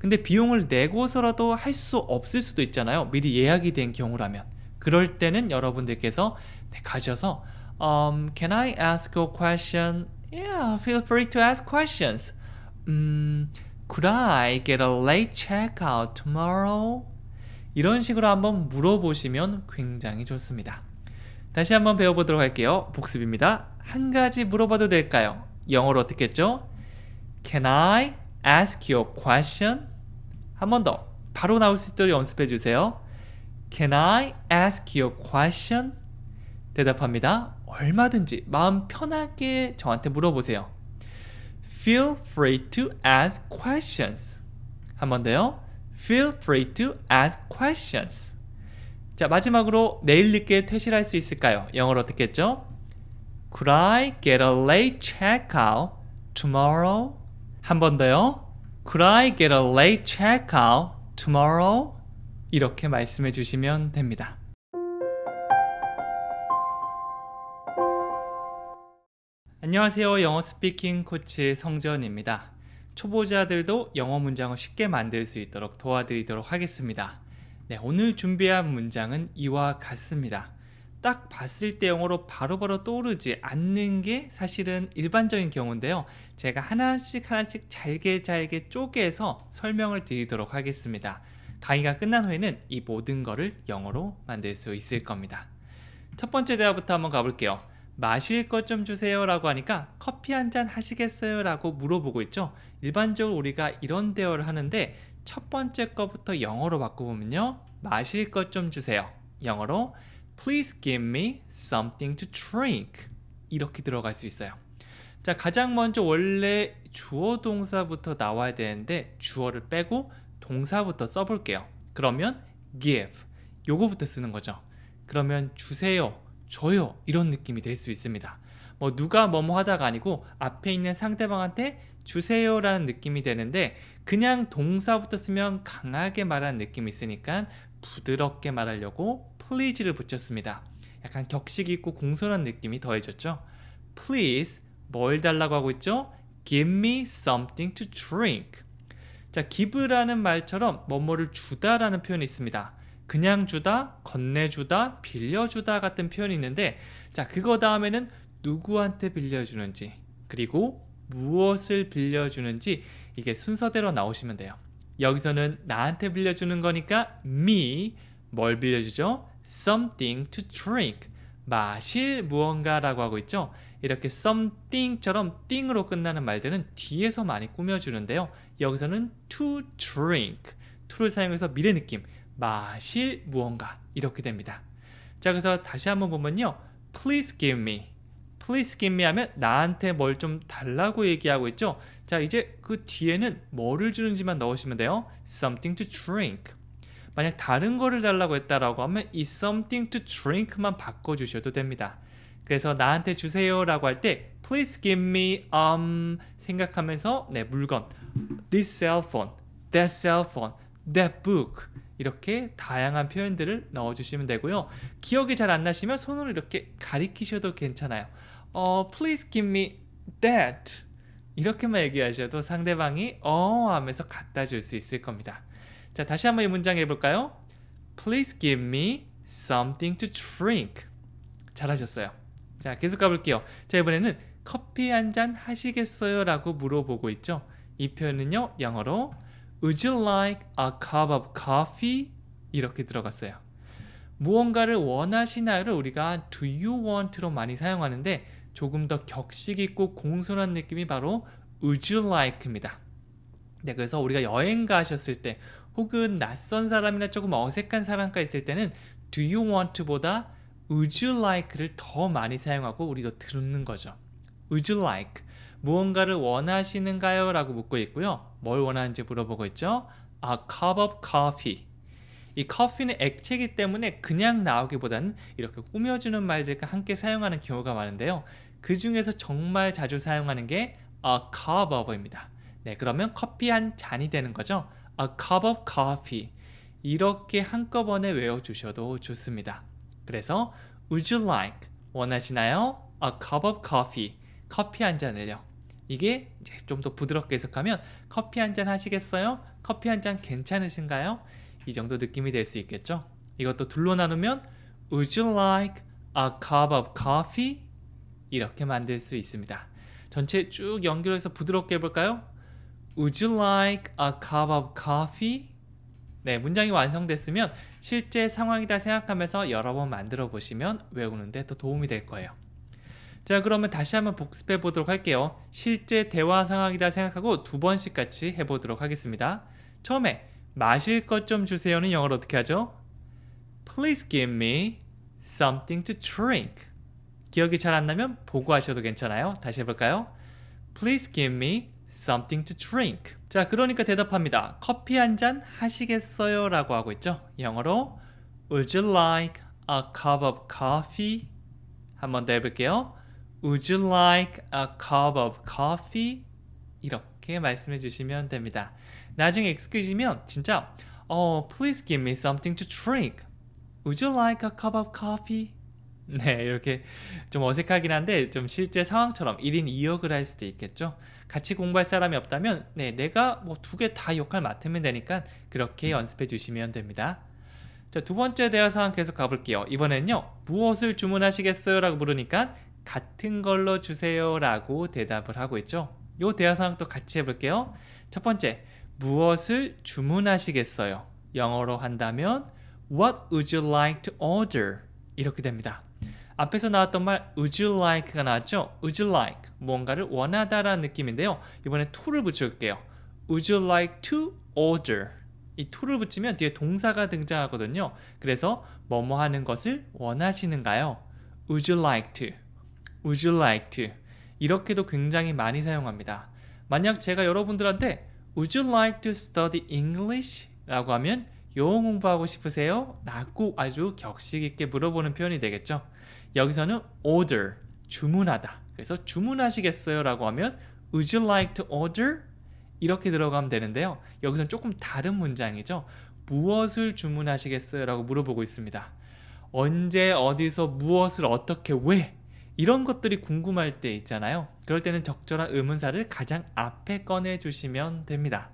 A: 근데 비용을 내고서라도 할 수 없을 수도 있잖아요. 미리 예약이 된 경우라면. 그럴 때는 여러분들께서 가셔서 Can I ask a question? Yeah, feel free to ask questions. Could I get a late checkout tomorrow? 이런 식으로 한번 물어보시면 굉장히 좋습니다. 다시 한번 배워보도록 할게요. 복습입니다. 한 가지 물어봐도 될까요? 영어로 어떻게 했죠? Can I ask you a question? 한 번 더 바로 나올 수 있도록 연습해 주세요. Can I ask you a question? 대답합니다. 얼마든지 마음 편하게 저한테 물어보세요. Feel free to ask questions. 한 번 더요. Feel free to ask questions. 자, 마지막으로 내일 늦게 퇴실할 수 있을까요? 영어로 어떻게 했죠? Could I get a late checkout tomorrow? 한 번 더요. Could I get a late checkout tomorrow? 이렇게 말씀해 주시면 됩니다. 안녕하세요. 영어 스피킹 코치 성전입니다. 초보자들도 영어 문장을 쉽게 만들 수 있도록 도와드리도록 하겠습니다. 네, 오늘 준비한 문장은 이와 같습니다. 딱 봤을 때 영어로 바로바로 떠오르지 않는 게 사실은 일반적인 경우인데요. 제가 하나씩 잘게 쪼개서 설명을 드리도록 하겠습니다. 강의가 끝난 후에는 이 모든 거를 영어로 만들 수 있을 겁니다. 첫 번째 대화부터 한번 가볼게요. 마실 것 좀 주세요 라고 하니까 커피 한 잔 하시겠어요? 라고 물어보고 있죠. 일반적으로 우리가 이런 대화를 하는데 첫 번째 거부터 영어로 바꿔보면요. 마실 것 좀 주세요. 영어로 Please give me something to drink. 이렇게 들어갈 수 있어요. 자, 가장 먼저 원래 주어 동사부터 나와야 되는데 주어를 빼고 동사부터 써볼게요. 그러면 give. 요거부터 쓰는 거죠. 그러면 주세요, 줘요 이런 느낌이 될 수 있습니다. 뭐 누가 뭐뭐 하다가 아니고 앞에 있는 상대방한테 주세요 라는 느낌이 되는데 그냥 동사부터 쓰면 강하게 말하는 느낌이 있으니까 부드럽게 말하려고 please를 붙였습니다. 약간 격식 있고 공손한 느낌이 더해졌죠. Please 뭘 달라고 하고 있죠? Give me something to drink. 자, give라는 말처럼 뭐뭐를 주다라는 표현이 있습니다. 그냥 주다, 건네주다, 빌려주다 같은 표현이 있는데 자, 그거 다음에는 누구한테 빌려주는지 그리고 무엇을 빌려주는지 이게 순서대로 나오시면 돼요. 여기서는 나한테 빌려주는 거니까 me, 뭘 빌려주죠? something to drink, 마실 무언가라고 하고 있죠. 이렇게 something처럼 띵으로 끝나는 말들은 뒤에서 많이 꾸며주는데요. 여기서는 to drink, to를 사용해서 미래 느낌, 마실 무언가 이렇게 됩니다. 자, 그래서 다시 한번 보면요. Please give me, please give me 하면 나한테 뭘 좀 달라고 얘기하고 있죠. 자, 이제 그 뒤에는 뭐를 주는지만 넣으시면 돼요. something to drink. 만약 다른 거를 달라고 했다라고 하면 이 something to drink만 바꿔주셔도 됩니다. 그래서 나한테 주세요 라고 할 때 please give me 생각하면서 네, 물건 this cell phone, that cell phone, that book 이렇게 다양한 표현들을 넣어주시면 되고요. 기억이 잘 안 나시면 손으로 이렇게 가리키셔도 괜찮아요. Please give me that 이렇게만 얘기하셔도 상대방이 하면서 갖다 줄 수 있을 겁니다. 자, 다시 한번 이 문장 해볼까요? Please give me something to drink. 잘하셨어요. 자, 계속 가볼게요. 자, 이번에는 커피 한 잔 하시겠어요? 라고 물어보고 있죠. 이 표현은요, 영어로 Would you like a cup of coffee? 이렇게 들어갔어요. 무언가를 원하시나요를 우리가 do you want로 많이 사용하는데 조금 더 격식 있고 공손한 느낌이 바로 Would you like입니다. 네, 그래서 우리가 여행 가셨을 때 혹은 낯선 사람이나 조금 어색한 사람과 있을 때는 do you want보다 would you like를 더 많이 사용하고 우리도 듣는 거죠. Would you like? 무언가를 원하시는가요? 라고 묻고 있고요. 뭘 원하는지 물어보고 있죠. A cup of coffee. 이 커피는 액체이기 때문에 그냥 나오기보다는 이렇게 꾸며주는 말들과 함께 사용하는 경우가 많은데요. 그 중에서 정말 자주 사용하는 게 a cup of입니다. 네, 그러면 커피 한 잔이 되는 거죠. A cup of coffee. 이렇게 한꺼번에 외워주셔도 좋습니다. 그래서 would you like 원하시나요? A cup of coffee. 커피 한 잔을요. 이게 좀 더 부드럽게 해석하면 커피 한 잔 하시겠어요? 커피 한 잔 괜찮으신가요? 이 정도 느낌이 될 수 있겠죠? 이것도 둘로 나누면 would you like a cup of coffee? 이렇게 만들 수 있습니다. 전체 쭉 연결해서 부드럽게 해볼까요? Would you like a cup of coffee? 네, 문장이 완성됐으면 실제 상황이다 생각하면서 여러 번 만들어 보시면 외우는데 더 도움이 될 거예요. 자, 그러면 다시 한번 복습해 보도록 할게요. 실제 대화 상황이다 생각하고 두 번씩 같이 해보도록 하겠습니다. 처음에 마실 것 좀 주세요는 영어로 어떻게 하죠? Please give me something to drink. 기억이 잘 안 나면 보고 하셔도 괜찮아요. 다시 해볼까요? Please give me something to drink. 자, 그러니까 대답합니다. 커피 한 잔 하시겠어요? 라고 하고 있죠. 영어로 Would you like a cup of coffee? 한 번 더 해볼게요. Would you like a cup of coffee? 이렇게 말씀해 주시면 됩니다. 나중에 excuse,면 진짜 Please give me something to drink. Would you like a cup of coffee? 네, 이렇게 좀 어색하긴 한데 좀 실제 상황처럼 1인 2역을 할 수도 있겠죠. 같이 공부할 사람이 없다면 네, 내가 뭐 두 개 다 역할 맡으면 되니까 그렇게 연습해 주시면 됩니다. 자, 두 번째 대화 상황 계속 가볼게요. 이번엔요, 무엇을 주문하시겠어요? 라고 물으니까 같은 걸로 주세요 라고 대답을 하고 있죠. 요 대화 상황 또 같이 해볼게요. 첫 번째, 무엇을 주문하시겠어요? 영어로 한다면 What would you like to order? 이렇게 됩니다. 앞에서 나왔던 말 would you like가 나왔죠? would you like 뭔가를 원하다라는 느낌인데요. 이번에 to를 붙여볼게요. would you like to order? 이 to를 붙이면 뒤에 동사가 등장하거든요. 그래서 뭐뭐 하는 것을 원하시는가요? would you like to? would you like to? 이렇게도 굉장히 많이 사용합니다. 만약 제가 여러분들한테 would you like to study English? 라고 하면 영어 공부하고 싶으세요? 라고 아주 격식 있게 물어보는 표현이 되겠죠. 여기서는 order, 주문하다. 그래서 주문하시겠어요? 라고 하면 would you like to order? 이렇게 들어가면 되는데요. 여기서는 조금 다른 문장이죠. 무엇을 주문하시겠어요? 라고 물어보고 있습니다. 언제, 어디서, 무엇을, 어떻게, 왜? 이런 것들이 궁금할 때 있잖아요. 그럴 때는 적절한 의문사를 가장 앞에 꺼내주시면 됩니다.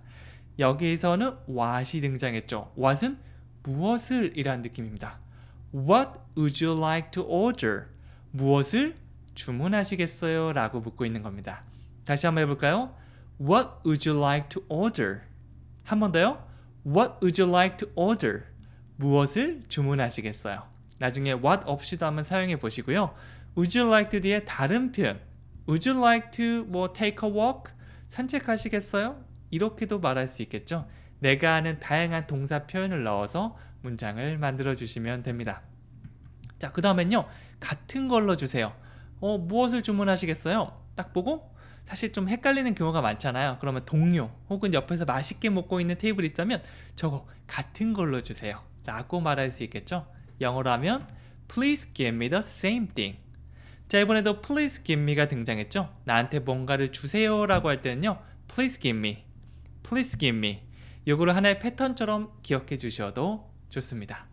A: 여기에서는 what이 등장했죠. what은 무엇을 이란 느낌입니다. What would you like to order? 무엇을 주문하시겠어요? 라고 묻고 있는 겁니다. 다시 한번 해볼까요? What would you like to order? 한 번 더요. What would you like to order? 무엇을 주문하시겠어요? 나중에 what 없이도 한번 사용해 보시고요. Would you like to 뒤에 다른 표현 Would you like to 뭐 take a walk? 산책하시겠어요? 이렇게도 말할 수 있겠죠. 내가 아는 다양한 동사 표현을 넣어서 문장을 만들어 주시면 됩니다. 자, 그 다음엔요, 같은 걸로 주세요. 무엇을 주문하시겠어요? 딱 보고 사실 좀 헷갈리는 경우가 많잖아요. 그러면 동료 혹은 옆에서 맛있게 먹고 있는 테이블이 있다면 저거 같은 걸로 주세요 라고 말할 수 있겠죠. 영어로 하면 Please give me the same thing. 자, 이번에도 Please give me가 등장했죠. 나한테 뭔가를 주세요 라고 할 때는요, Please give me, Please give me. 요거를 하나의 패턴처럼 기억해 주셔도 좋습니다.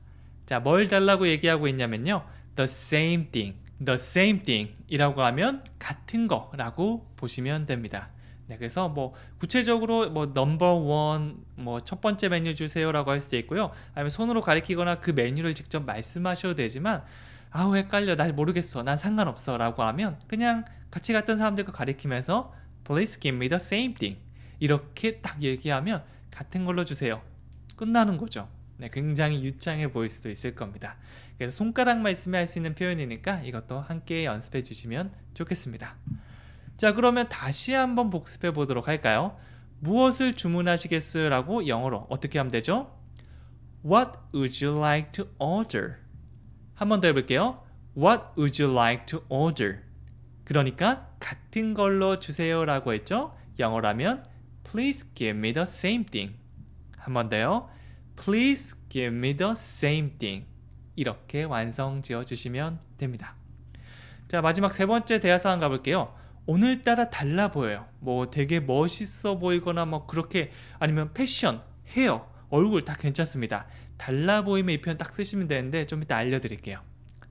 A: 자, 뭘 달라고 얘기하고 있냐면요, the same thing, the same thing 이라고 하면 같은 거라고 보시면 됩니다. 네, 그래서 뭐 구체적으로 뭐 number one 뭐 첫 번째 메뉴 주세요라고 할 수도 있고요. 아니면 손으로 가리키거나 그 메뉴를 직접 말씀하셔도 되지만 아우 헷갈려, 날 모르겠어, 난 상관없어 라고 하면 그냥 같이 갔던 사람들과 가리키면서 Please give me the same thing 이렇게 딱 얘기하면 같은 걸로 주세요. 끝나는 거죠. 네, 굉장히 유창해 보일 수도 있을 겁니다. 그래서 손가락만 있으면 할 수 있는 표현이니까 이것도 함께 연습해 주시면 좋겠습니다. 자, 그러면 다시 한번 복습해 보도록 할까요? 무엇을 주문하시겠어요? 라고 영어로 어떻게 하면 되죠? What would you like to order? 한 번 더 해볼게요. What would you like to order? 그러니까 같은 걸로 주세요 라고 했죠? 영어라면 Please give me the same thing. 한 번 더요. Please give me the same thing. 이렇게 완성 지어 주시면 됩니다. 자, 마지막 세 번째 대화 상황 가볼게요. 오늘따라 달라 보여요. 뭐 되게 멋있어 보이거나 뭐 그렇게 아니면 패션, 헤어, 얼굴 다 괜찮습니다. 달라 보이면 이 표현 딱 쓰시면 되는데 좀 이따 알려드릴게요.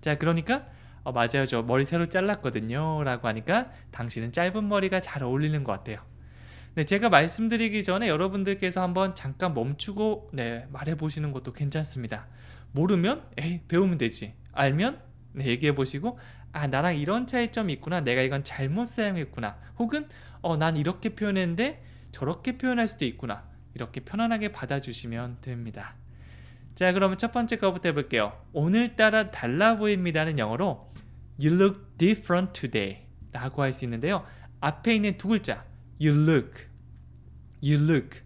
A: 자, 그러니까 맞아요. 저 머리 새로 잘랐거든요. 라고 하니까 당신은 짧은 머리가 잘 어울리는 것 같아요. 네, 제가 말씀드리기 전에 여러분들께서 한번 잠깐 멈추고 말해보시는 것도 괜찮습니다. 모르면 에이 배우면 되지. 알면 얘기해보시고 나랑 이런 차이점이 있구나. 내가 이건 잘못 사용했구나. 혹은 난 이렇게 표현했는데 저렇게 표현할 수도 있구나. 이렇게 편안하게 받아주시면 됩니다. 자, 그러면 첫 번째 거부터 해볼게요. 오늘따라 달라 보입니다는 영어로 You look different today 라고 할 수 있는데요. 앞에 있는 두 글자 You look, you look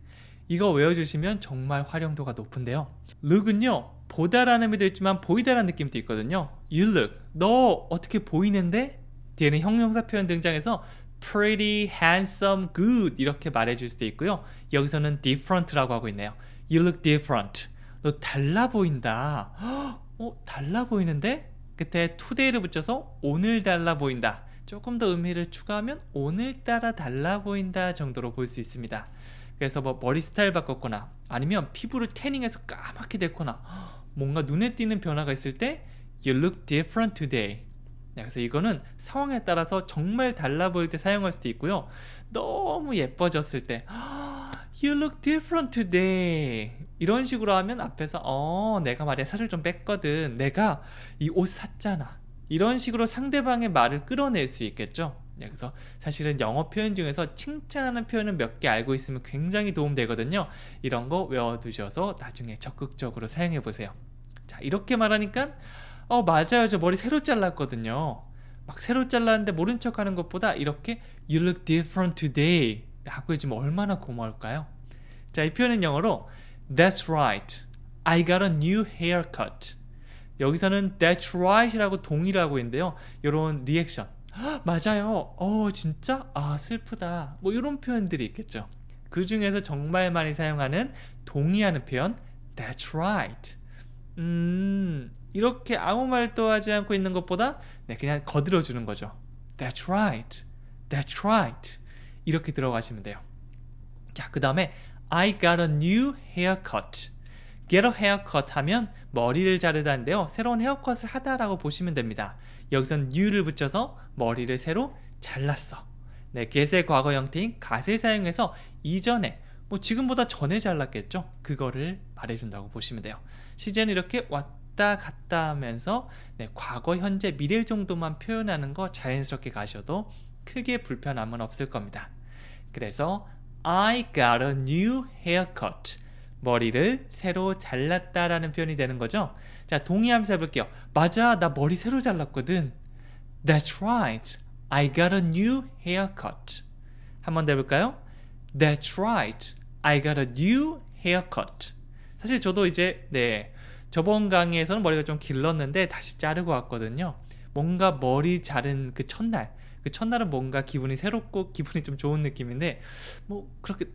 A: 이거 외워주시면 정말 활용도가 높은데요. look은요 보다라는 의미도 있지만 보이다라는 느낌도 있거든요. You look, 너 어떻게 보이는데? 뒤에는 형용사 표현 등장해서 pretty, handsome, good 이렇게 말해줄 수도 있고요. 여기서는 different라고 하고 있네요. You look different, 너 달라 보인다. 달라 보이는데? 끝에 today를 붙여서 오늘 달라 보인다. 조금 더 의미를 추가하면 오늘따라 달라 보인다 정도로 볼 수 있습니다. 그래서 뭐 머리 스타일 바꿨거나 아니면 피부를 태닝해서 까맣게 됐거나 뭔가 눈에 띄는 변화가 있을 때 You look different today. 그래서 이거는 상황에 따라서 정말 달라 보일 때 사용할 수도 있고요. 너무 예뻐졌을 때 You look different today. 이런 식으로 하면 앞에서 내가 말이야 살을 좀 뺐거든. 내가 이 옷 샀잖아. 이런 식으로 상대방의 말을 끌어낼 수 있겠죠. 그래서 사실은 영어 표현 중에서 칭찬하는 표현을 몇 개 알고 있으면 굉장히 도움되거든요. 이런 거 외워두셔서 나중에 적극적으로 사용해보세요. 자, 이렇게 말하니까 맞아요. 저 머리 새로 잘랐거든요. 막 새로 잘랐는데 모른 척하는 것보다 이렇게 You look different today 라고 해주면 얼마나 고마울까요? 자, 이 표현은 영어로 That's right. I got a new haircut. 여기서는 That's right 이라고 동의를 하고 있는데요. 이런 리액션 맞아요. 진짜? 슬프다. 뭐 이런 표현들이 있겠죠. 그 중에서 정말 많이 사용하는 동의하는 표현 That's right. 이렇게 아무 말도 하지 않고 있는 것보다 그냥 거들어주는 거죠. That's right. That's right. 이렇게 들어가시면 돼요. 자, 그 다음에 I got a new haircut. Get a haircut 하면 머리를 자르다인데요. 새로운 헤어컷을 하다라고 보시면 됩니다. 여기선 new를 붙여서 머리를 새로 잘랐어. get의 과거 형태인 got을 사용해서 이전에 지금보다 전에 잘랐겠죠. 그거를 말해준다고 보시면 돼요. 시제는 이렇게 왔다 갔다 하면서 과거, 현재, 미래 정도만 표현하는 거 자연스럽게 가셔도 크게 불편함은 없을 겁니다. 그래서 I got a new haircut. 머리를 새로 잘랐다라는 표현이 되는 거죠. 자, 동의하면서 해볼게요. 맞아, 나 머리 새로 잘랐거든. That's right. I got a new haircut. 한 번 더 해볼까요? That's right. I got a new haircut. 사실 저도 이제 저번 강의에서는 머리가 좀 길렀는데 다시 자르고 왔거든요. 뭔가 머리 자른 그 첫날은 뭔가 기분이 새롭고 기분이 좀 좋은 느낌인데 그렇게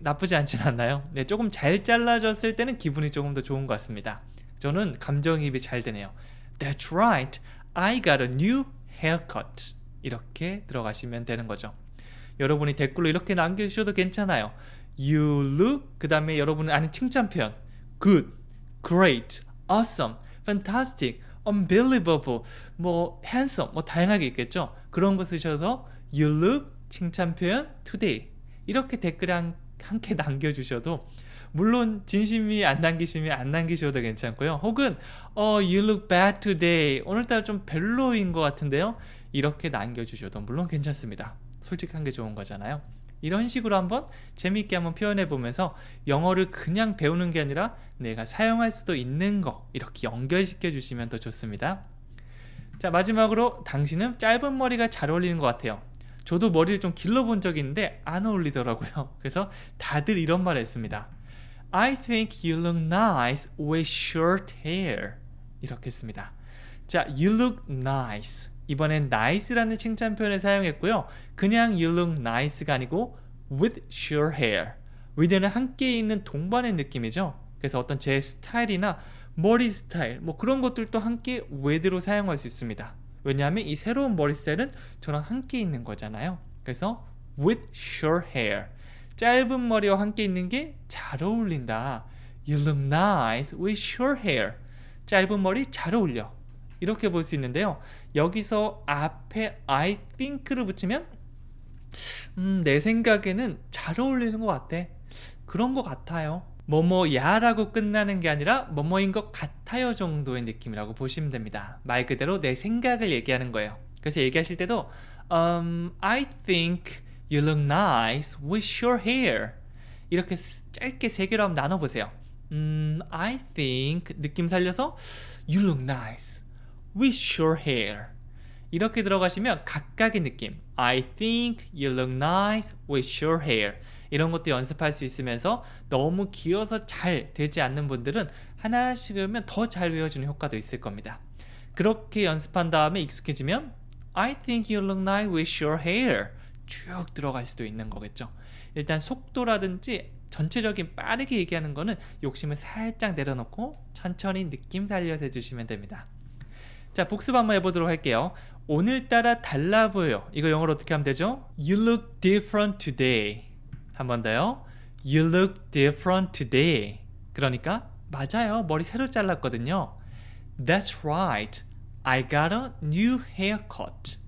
A: 나쁘지 않진 않나요? 조금 잘 잘라졌을 때는 기분이 조금 더 좋은 것 같습니다. 저는 감정이입이 잘 되네요. That's right. I got a new haircut. 이렇게 들어가시면 되는 거죠. 여러분이 댓글로 이렇게 남겨주셔도 괜찮아요. You look, 그 다음에 여러분은 아는 칭찬 표현 good, great, awesome, fantastic, unbelievable, handsome, 다양하게 있겠죠. 그런 거 쓰셔서 You look, 칭찬 표현 today 이렇게 댓글에 함께 남겨주셔도 물론 진심이 안 남기시면 안 남기셔도 괜찮고요. 혹은 You look bad today. 오늘따라 좀 별로인 것 같은데요. 이렇게 남겨주셔도 물론 괜찮습니다. 솔직한 게 좋은 거잖아요. 이런 식으로 한번 재미있게 한번 표현해 보면서 영어를 그냥 배우는 게 아니라 내가 사용할 수도 있는 거 이렇게 연결시켜 주시면 더 좋습니다. 자, 마지막으로 당신은 짧은 머리가 잘 어울리는 것 같아요. 저도 머리를 좀 길러본 적이 있는데 안 어울리더라고요. 그래서 다들 이런 말을 했습니다. I think you look nice with short hair. 이렇게 했습니다. 자, you look nice. 이번엔 nice라는 칭찬 표현을 사용했고요. 그냥 you look nice가 아니고 with short hair. with는 함께 있는 동반의 느낌이죠. 그래서 제 스타일이나 머리 스타일 그런 것들도 함께 with로 사용할 수 있습니다. 왜냐하면 이 새로운 머리셀은 저랑 함께 있는 거잖아요. 그래서 with short hair. 짧은 머리와 함께 있는 게 잘 어울린다. You look nice with short hair. 짧은 머리 잘 어울려. 이렇게 볼 수 있는데요. 여기서 앞에 I think를 붙이면 내 생각에는 잘 어울리는 것 같아. 그런 것 같아요. 뭐뭐야 라고 끝나는 게 아니라 뭐뭐인 것 같아요 정도의 느낌이라고 보시면 됩니다. 말 그대로 내 생각을 얘기하는 거예요. 그래서 얘기하실 때도 I think you look nice with short hair. 이렇게 짧게 세 개로 한번 나눠보세요. I think 느낌 살려서 you look nice with short hair. 이렇게 들어가시면 각각의 느낌 I think you look nice with short hair 이런 것도 연습할 수 있으면서 너무 길어서 잘 되지 않는 분들은 하나씩 외우면 더 잘 외워지는 효과도 있을 겁니다. 그렇게 연습한 다음에 익숙해지면 I think you look nice with short hair 쭉 들어갈 수도 있는 거겠죠. 일단 속도라든지 전체적인 빠르게 얘기하는 거는 욕심을 살짝 내려놓고 천천히 느낌 살려서 해주시면 됩니다. 자, 복습 한번 해보도록 할게요. 오늘따라 달라 보여요. 이거 영어로 어떻게 하면 되죠? You look different today. 한 번 더요. You look different today. 그러니까 맞아요. 머리 새로 잘랐거든요. That's right. I got a new haircut.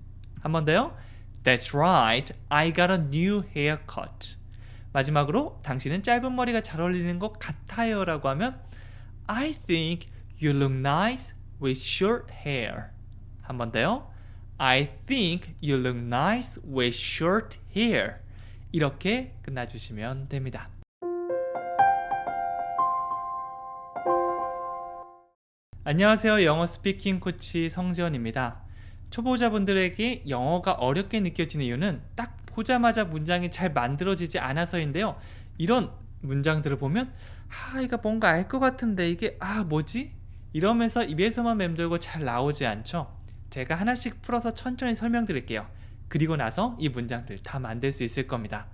A: 한 번 더요. That's right. I got a new haircut. 마지막으로 당신은 짧은 머리가 잘 어울리는 것 같아요 라고 하면 I think you look nice with short hair. 한 번 더요. I think you look nice with short hair. 이렇게 끝나주시면 됩니다. 안녕하세요. 영어 스피킹 코치 성재원입니다. 초보자분들에게 영어가 어렵게 느껴지는 이유는 딱 보자마자 문장이 잘 만들어지지 않아서인데요. 이런 문장들을 보면 이거 뭔가 알 것 같은데 이게 뭐지? 이러면서 입에서만 맴돌고 잘 나오지 않죠. 제가 하나씩 풀어서 천천히 설명드릴게요. 그리고 나서 이 문장들 다 만들 수 있을 겁니다.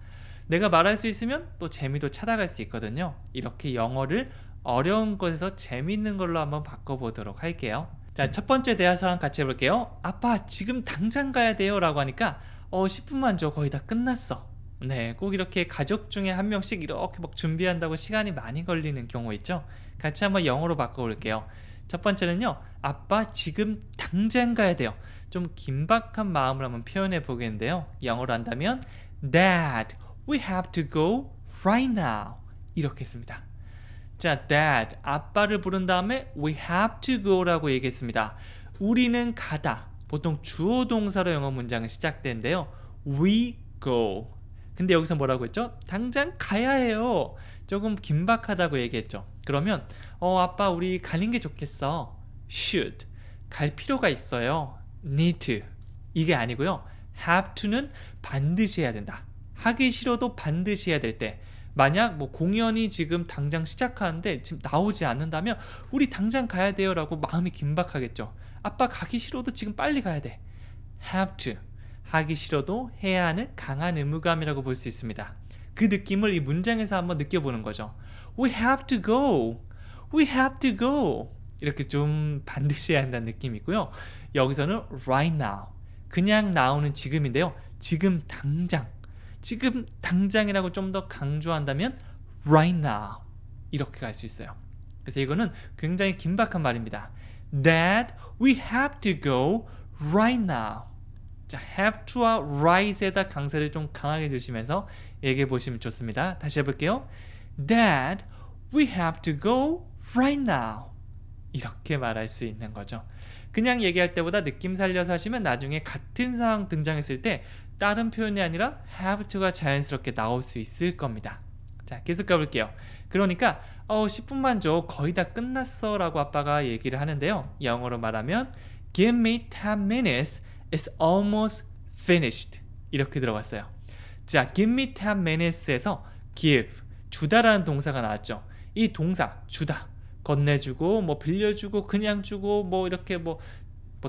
A: 내가 말할 수 있으면 또 재미도 찾아갈 수 있거든요. 이렇게 영어를 어려운 것에서 재미있는 걸로 한번 바꿔보도록 할게요. 자, 첫 번째 대화 상황 같이 해볼게요. 아빠 지금 당장 가야 돼요 라고 하니까 10분만 줘 거의 다 끝났어. 네, 꼭 이렇게 가족 중에 한 명씩 이렇게 막 준비한다고 시간이 많이 걸리는 경우 있죠. 같이 한번 영어로 바꿔볼게요. 첫 번째는요. 아빠 지금 당장 가야 돼요. 좀 긴박한 마음을 한번 표현해 보겠는데요. 영어로 한다면 Dad, we have to go right now. 이렇게 했습니다. 자, Dad, 아빠를 부른 다음에 we have to go라고 얘기했습니다. 우리는 가다. 보통 주어 동사로 영어 문장은 시작되는데요. We go. 근데 여기서 뭐라고 했죠? 당장 가야 해요. 조금 긴박하다고 얘기했죠. 그러면 아빠 우리 가는 게 좋겠어. Should. 갈 필요가 있어요. Need to. 이게 아니고요. Have to는 반드시 해야 된다. 하기 싫어도 반드시 해야 될 때. 만약 공연이 지금 당장 시작하는데 지금 나오지 않는다면 우리 당장 가야 돼요 라고 마음이 긴박하겠죠. 아빠 가기 싫어도 지금 빨리 가야 돼. Have to. 하기 싫어도 해야 하는 강한 의무감이라고 볼 수 있습니다. 그 느낌을 이 문장에서 한번 느껴보는 거죠. We have to go. We have to go. 이렇게 좀 반드시 해야 한다는 느낌이고요. 여기서는 right now. 그냥 나오는 지금인데요. 지금 당장. 지금 당장이라고 좀 더 강조한다면 right now. 이렇게 갈 수 있어요. 그래서 이거는 굉장히 긴박한 말입니다. Dad, we have to go right now. 자, have to와 right에다 강세를 좀 강하게 주시면서 얘기해 보시면 좋습니다. 다시 해볼게요. Dad, we have to go right now. 이렇게 말할 수 있는 거죠. 그냥 얘기할 때보다 느낌 살려서 하시면 나중에 같은 상황 등장했을 때 다른 표현이 아니라 have to가 자연스럽게 나올 수 있을 겁니다. 자, 계속 가볼게요. 그러니까 10분만 줘 거의 다 끝났어 라고 아빠가 얘기를 하는데요. 영어로 말하면 Give me 10 minutes, it's almost finished. 이렇게 들어갔어요. 자, give me 10 minutes에서 give, 주다라는 동사가 나왔죠. 이 동사, 주다, 건네주고 빌려주고 그냥 주고 이렇게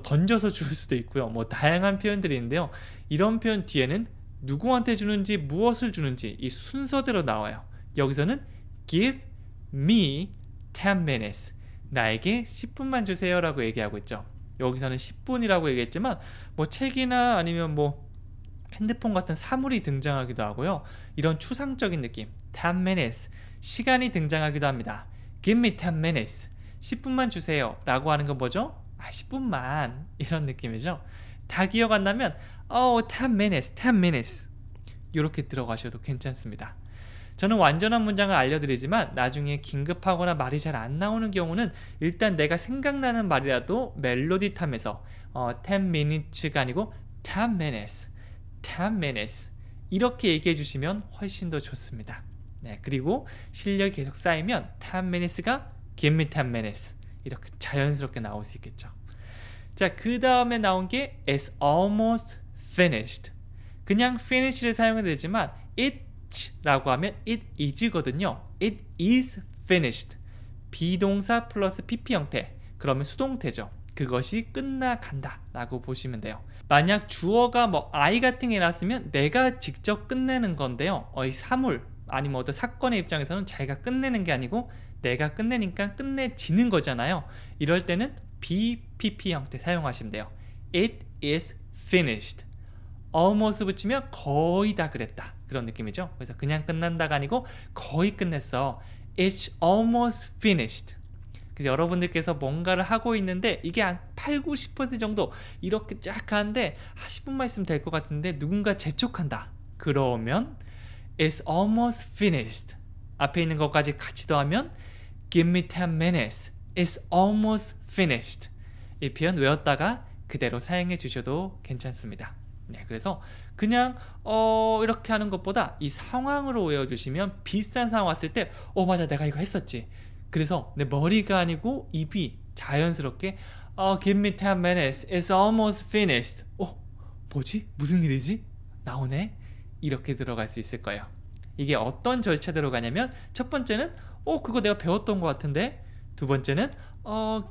A: 던져서 줄 수도 있고요. 다양한 표현들이 있는데요. 이런 표현 뒤에는 누구한테 주는지 무엇을 주는지 이 순서대로 나와요. 여기서는 give me 10 minutes. 나에게 10분만 주세요 라고 얘기하고 있죠. 여기서는 10분이라고 얘기했지만 뭐 책이나 아니면 뭐 핸드폰 같은 사물이 등장하기도 하고요. 이런 추상적인 느낌 10 minutes 시간이 등장하기도 합니다. Give me 10 minutes 10분만 주세요 라고 하는 건 뭐죠? 10분만 이런 느낌이죠. 다 기억 안 나면 10 minutes 10 minutes 이렇게 들어가셔도 괜찮습니다. 저는 완전한 문장을 알려드리지만 나중에 긴급하거나 말이 잘 안 나오는 경우는 일단 내가 생각나는 말이라도 멜로디 타면서 10 minutes가 아니고 10 minutes 10 minutes 이렇게 얘기해 주시면 훨씬 더 좋습니다. 네, 그리고 실력이 계속 쌓이면 10 minutes가 give me 10 minutes 이렇게 자연스럽게 나올 수 있겠죠. 자, 그 다음에 나온 게 it's almost finished. 그냥 finish를 사용해도 되지만 it라고 하면 it is거든요. it is finished. 비동사 플러스 pp 형태. 그러면 수동태죠. 그것이 끝나간다 라고 보시면 돼요. 만약 주어가 뭐 I 같은 게 나왔으면 내가 직접 끝내는 건데요. 이 사물 아니면 어떤 사건의 입장에서는 자기가 끝내는 게 아니고 내가 끝내니까 끝내지는 거잖아요. 이럴 때는 BPP 형태 사용하시면 돼요. It is finished. almost 붙이면 거의 다 그랬다. 그런 느낌이죠. 그래서 그냥 끝난다가 아니고 거의 끝냈어. It's almost finished. 그래서 여러분들께서 뭔가를 하고 있는데 이게 한 8, 90% 정도 이렇게 쫙 가는데 10분만 있으면 될 것 같은데 누군가 재촉한다. 그러면 It's almost finished. 앞에 있는 것까지 같이 더하면 Give me 10 minutes. It's almost finished. 이 표현 외웠다가 그대로 사용해 주셔도 괜찮습니다. 네, 그래서 그냥 이렇게 하는 것보다 이 상황으로 외워주시면 비슷한 상황 왔을 때 맞아 내가 이거 했었지. 그래서 내 머리가 아니고 입이 자연스럽게 Give me 10 minutes. It's almost finished. 뭐지? 무슨 일이지? 나오네? 이렇게 들어갈 수 있을 거예요. 이게 어떤 절차대로 가냐면 첫 번째는 그거 내가 배웠던 것 같은데 두 번째는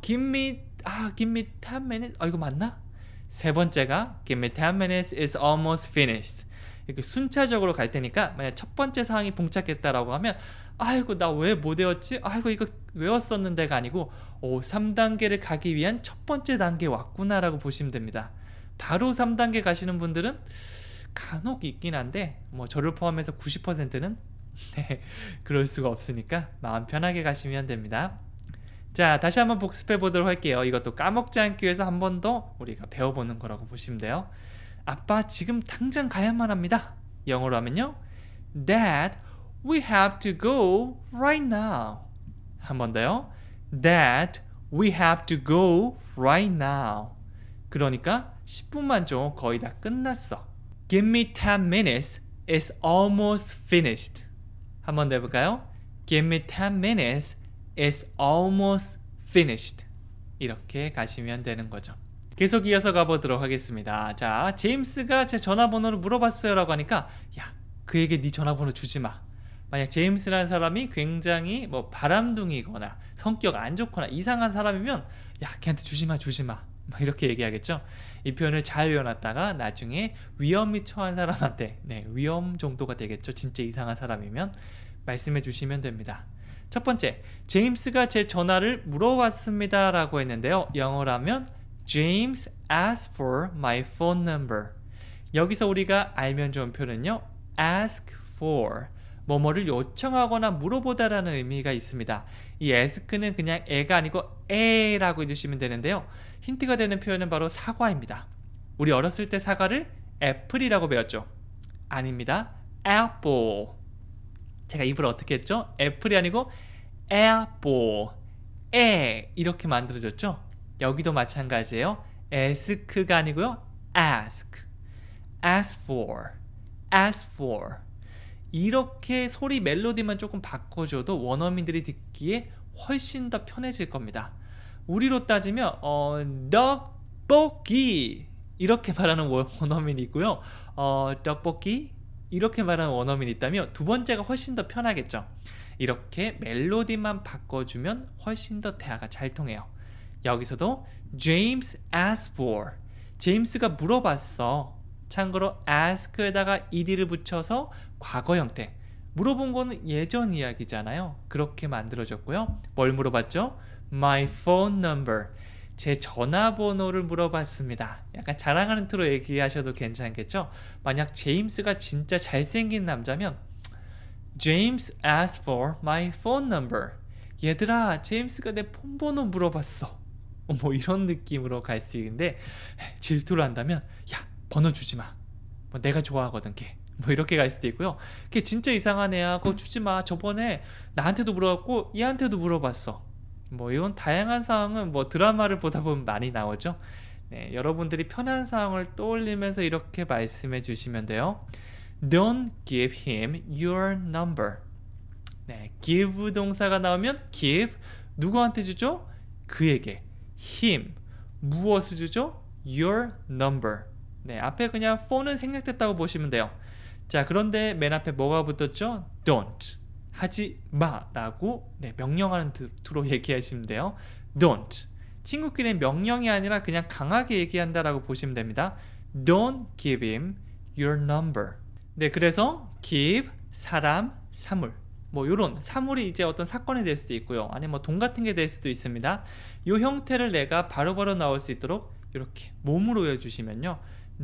A: give me 10 minutes 이거 맞나? 세 번째가 give me 10 minutes is almost finished. 이렇게 순차적으로 갈 테니까 만약 첫 번째 상황이 봉착했다라고 하면 아이고 나 왜 못 외웠지? 아이고 이거 외웠었는데가 아니고 3단계를 가기 위한 첫 번째 단계에 왔구나라고 보시면 됩니다. 바로 3단계 가시는 분들은 간혹 있긴 한데 뭐 저를 포함해서 90%는 네, 그럴 수가 없으니까 마음 편하게 가시면 됩니다. 자, 다시 한번 복습해 보도록 할게요. 이것도 까먹지 않기 위해서 한 번 더 우리가 배워보는 거라고 보시면 돼요. 아빠 지금 당장 가야만 합니다. 영어로 하면요 Dad, we have to go right now. 한 번 더요 Dad, we have to go right now. 그러니까 10분만 줘. 거의 다 끝났어. Give me 10 minutes. It's almost finished. 한 번 더 해볼까요? Give me 10 minutes. It's almost finished. 이렇게 가시면 되는 거죠. 계속 이어서 가보도록 하겠습니다. 자, 제임스가 제 전화번호를 물어봤어요 라고 하니까 야, 그에게 네 전화번호 주지 마. 만약 제임스라는 사람이 굉장히 뭐 바람둥이거나 성격 안 좋거나 이상한 사람이면 야, 걔한테 주지 마. 막 이렇게 얘기하겠죠. 이 표현을 잘 외워놨다가 나중에 위험이 처한 사람한테 위험 정도가 되겠죠. 진짜 이상한 사람이면 말씀해 주시면 됩니다. 첫 번째, 제임스가 제 전화를 물어봤습니다 라고 했는데요. 영어로 하면 James asked for my phone number. 여기서 우리가 알면 좋은 표현은요 ask for, 뭐뭐를 요청하거나 물어보다라는 의미가 있습니다. 이 ask는 그냥 애가 아니고 에라고 해주시면 되는데요. 힌트가 되는 표현은 바로 사과입니다. 우리 어렸을 때 사과를 애플이라고 배웠죠? 아닙니다. apple. 제가 입을 어떻게 했죠? 애플이 아니고 apple, 이렇게 만들어졌죠? 여기도 마찬가지예요. ask가 아니고요 ask for. 이렇게 소리 멜로디만 조금 바꿔줘도 원어민들이 듣기에 훨씬 더 편해질 겁니다. 우리로 따지면 떡볶이 이렇게 말하는 원어민이 있고요. 떡볶이 이렇게 말하는 원어민이 있다면 두 번째가 훨씬 더 편하겠죠. 이렇게 멜로디만 바꿔주면 훨씬 더 대화가 잘 통해요. 여기서도 James asked for, 제임스가 물어봤어. 참고로 ask에다가 ed를 붙여서 과거 형태. 물어본 거는 예전 이야기잖아요. 그렇게 만들어졌고요. 뭘 물어봤죠? My phone number. 제 전화번호를 물어봤습니다. 약간 자랑하는 투로 얘기하셔도 괜찮겠죠? 만약 제임스가 진짜 잘생긴 남자면 James asked for my phone number. 얘들아, 제임스가 내 폰번호 물어봤어. 뭐 이런 느낌으로 갈 수 있는데, 질투를 한다면 야, 번호 주지 마. 뭐 내가 좋아하거든 걔. 뭐 이렇게 갈 수도 있고요. 걔 진짜 이상한 애야. 그거 주지 마. 저번에 나한테도 물어봤고 얘한테도 물어봤어. 뭐 이런 다양한 상황은 뭐 드라마를 보다 보면 많이 나오죠. 네, 여러분들이 편한 상황을 떠올리면서 이렇게 말씀해 주시면 돼요. Don't give him your number. 네, give 동사가 나오면 give 누구한테 주죠? 그에게. him 무엇을 주죠? your number. 네, 앞에 그냥 phone은 생략됐다고 보시면 돼요. 자, 그런데 맨 앞에 뭐가 붙었죠? don't. 하지 마라고 네, 명령하는 투로 얘기하시면 돼요. don't. 친구끼리는 명령이 아니라 그냥 강하게 얘기한다라고 보시면 됩니다. Don't give him your number. 네, 그래서 give, 사람, 사물. 뭐 요런 사물이 이제 어떤 사건이 될 수도 있고요. 아니면 뭐 돈 같은 게 될 수도 있습니다. 요 형태를 내가 바로바로 나올 수 있도록 이렇게 몸으로 해주시면요.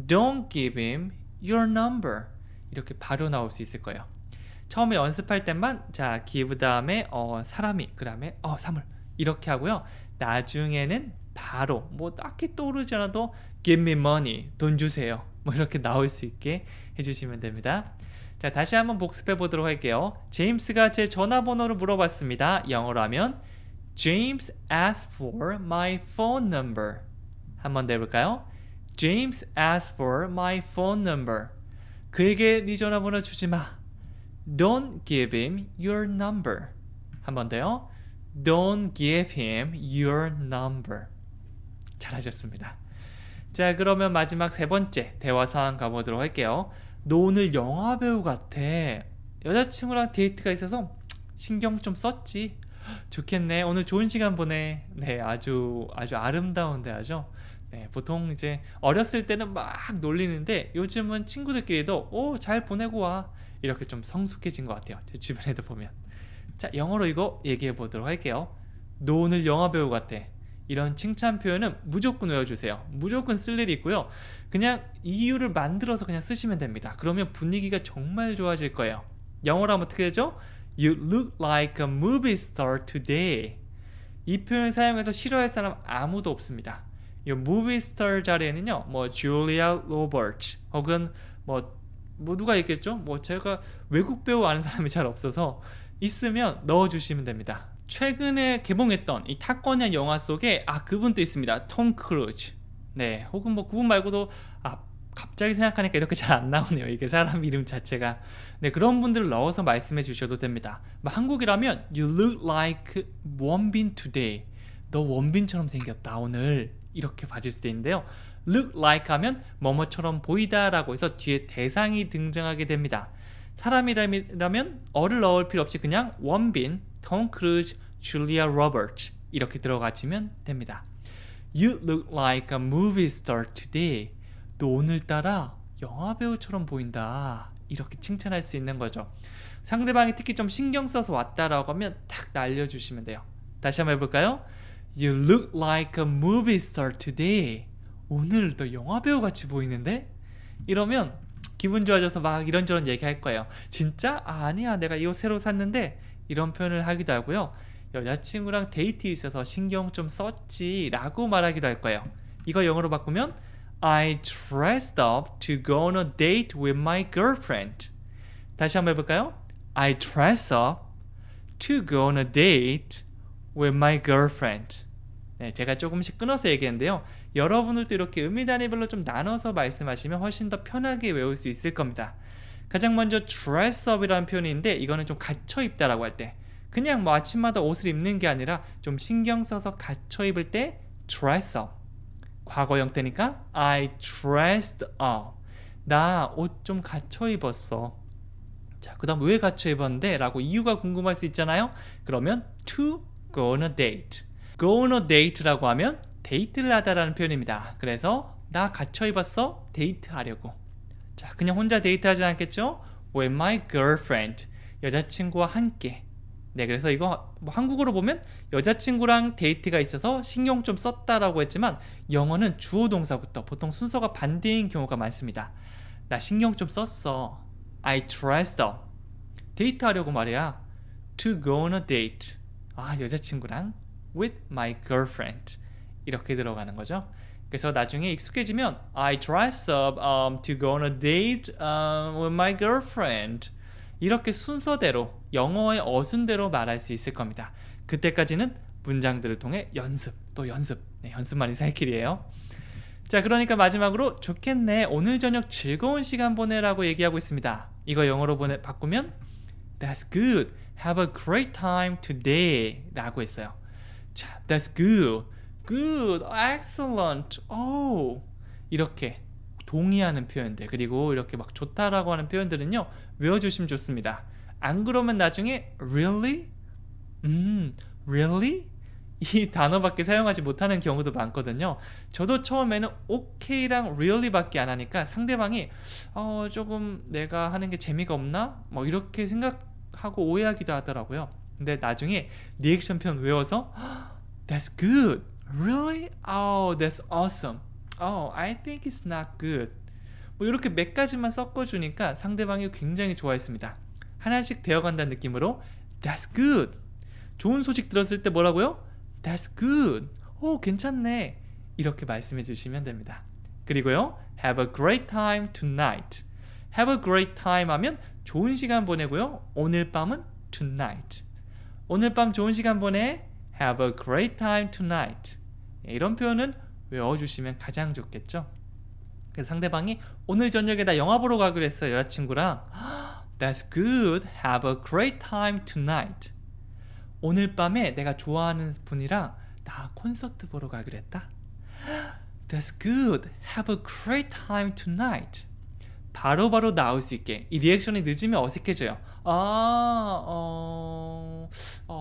A: Don't give him your number. 이렇게 바로 나올 수 있을 거예요. 처음에 연습할 때만 자 give 다음에 사람이 그 다음에 사물 이렇게 하고요. 나중에는 바로 뭐 딱히 떠오르지 않아도 give me money 돈 주세요 뭐 이렇게 나올 수 있게 해주시면 됩니다. 자, 다시 한번 복습해 보도록 할게요. 제임스가 제 전화번호를 물어봤습니다. 영어로 하면 James asked for my phone number. 한 번 더 해볼까요? James asked for my phone number. 그에게 네 전화번호 주지 마. Don't give him your number. 한 번 더요. Don't give him your number. 잘하셨습니다. 자, 그러면 마지막 세 번째 대화 상황 가보도록 할게요. 너 오늘 영화배우 같아. 여자친구랑 데이트가 있어서 신경 좀 썼지? 좋겠네. 오늘 좋은 시간 보내. 네, 아주 아름다운 대화죠. 네, 보통 이제 어렸을 때는 막 놀리는데 요즘은 친구들끼리도 잘 보내고 와. 이렇게 좀 성숙해진 것 같아요. 제 주변에도 보면. 자, 영어로 이거 얘기해 보도록 할게요. 너 오늘 영화배우 같아. 이런 칭찬 표현은 무조건 외워주세요. 무조건 쓸 일이 있고요. 그냥 이유를 만들어서 그냥 쓰시면 됩니다. 그러면 분위기가 정말 좋아질 거예요. 영어로 하면 어떻게 되죠? You look like a movie star today. 이 표현 사용해서 싫어할 사람 아무도 없습니다. 이 movie star 자리에는요, 뭐 Julia Roberts 혹은 뭐 누가 있겠죠? 뭐 제가 외국 배우 아는 사람이 잘 없어서 있으면 넣어주시면 됩니다. 최근에 개봉했던 이 탑건이라는 영화 속에 그분도 있습니다. 톰 크루즈. 네, 혹은 뭐 그분 말고도 갑자기 생각하니까 이렇게 잘 안 나오네요. 이게 사람 이름 자체가. 네, 그런 분들을 넣어서 말씀해 주셔도 됩니다. 뭐 한국이라면 You look like 원빈 today. 너 원빈처럼 생겼다 오늘. 이렇게 봐줄 수도 있는데요. look like 하면 뭐뭐처럼 보이다 라고 해서 뒤에 대상이 등장하게 됩니다. 사람이라면 어를 넣을 필요 없이 그냥 원빈, 톰 크루즈, 줄리아 로버츠 이렇게 들어가시면 됩니다. You look like a movie star today. 너 오늘따라 영화배우처럼 보인다. 이렇게 칭찬할 수 있는 거죠. 상대방이 특히 좀 신경 써서 왔다라고 하면 탁 날려주시면 돼요. 다시 한번 해볼까요? You look like a movie star today. 오늘 너 영화배우 같이 보이는데? 이러면 기분 좋아져서 막 이런저런 얘기할 거예요. 진짜? 아니야, 내가 이 옷 새로 샀는데 이런 표현을 하기도 하고요. 여자친구랑 데이트 있어서 신경 좀 썼지 라고 말하기도 할 거예요. 이거 영어로 바꾸면 I dressed up to go on a date with my girlfriend. 다시 한번 해볼까요? I dressed up to go on a date with my girlfriend. 네, 제가 조금씩 끊어서 얘기했는데요. 여러분들도 이렇게 의미 단위별로 좀 나눠서 말씀하시면 훨씬 더 편하게 외울 수 있을 겁니다. 가장 먼저 dress up이라는 표현인데 이거는 좀 갖춰 입다라고 할 때 그냥 뭐 아침마다 옷을 입는 게 아니라 좀 신경 써서 갖춰 입을 때 dress up. 과거 형태니까 I dressed up. 나 옷 좀 갖춰 입었어. 자, 그 다음 왜 갖춰 입었는데? 라고 이유가 궁금할 수 있잖아요. 그러면 to go on a date. go on a date라고 하면 데이트를 하다라는 표현입니다. 그래서 나 갖춰 입었어? 데이트하려고. 자, 그냥 혼자 데이트하지 않겠죠? With my girlfriend. 여자친구와 함께. 네, 그래서 이거 뭐 한국어로 보면 여자친구랑 데이트가 있어서 신경 좀 썼다라고 했지만 영어는 주어 동사부터 보통 순서가 반대인 경우가 많습니다. 나 신경 좀 썼어. I dressed up. 데이트하려고 말이야. To go on a date. 아, 여자친구랑 with my girlfriend. 이렇게 들어가는 거죠. 그래서 나중에 익숙해지면 I dressed up to go on a date with my girlfriend. 이렇게 순서대로 영어의 어순대로 말할 수 있을 겁니다. 그때까지는 문장들을 통해 연습, 또 연습. 네, 연습만이 살 길이에요. 자, 그러니까 마지막으로 좋겠네. 오늘 저녁 즐거운 시간 보내라고 얘기하고 있습니다. 이거 영어로 바꾸면 That's good. Have a great time today 라고 했어요. 자, That's good. Good. Excellent. Oh. 이렇게 동의하는 표현들 그리고 이렇게 막 좋다라고 하는 표현들은요 외워주시면 좋습니다. 안 그러면 나중에 Really? Really? 이 단어밖에 사용하지 못하는 경우도 많거든요. 저도 처음에는 OK랑 Really 밖에 안 하니까 상대방이 조금 내가 하는 게 재미가 없나? 뭐 이렇게 생각하고 오해하기도 하더라고요. 근데 나중에 리액션 표현 외워서 That's good. Really? Oh, that's awesome. Oh, I think it's not good. 뭐 이렇게 몇 가지만 섞어주니까 상대방이 굉장히 좋아했습니다. 하나씩 배워간다는 느낌으로 That's good. 좋은 소식 들었을 때 뭐라고요? That's good. 오, 괜찮네. 이렇게 말씀해 주시면 됩니다. 그리고요, Have a great time tonight. Have a great time 하면 좋은 시간 보내고요. 오늘 밤은 tonight. 오늘 밤 좋은 시간 보내. Have a great time tonight. 이런 표현은 외워주시면 가장 좋겠죠. 그래서 상대방이 오늘 저녁에 나 영화 보러 가기로 했어 여자친구랑. That's good. Have a great time tonight. 오늘 밤에 내가 좋아하는 분이랑 나 콘서트 보러 가기로 했다. That's good. Have a great time tonight. 바로바로 나올 수 있게. 이 리액션이 늦으면 어색해져요.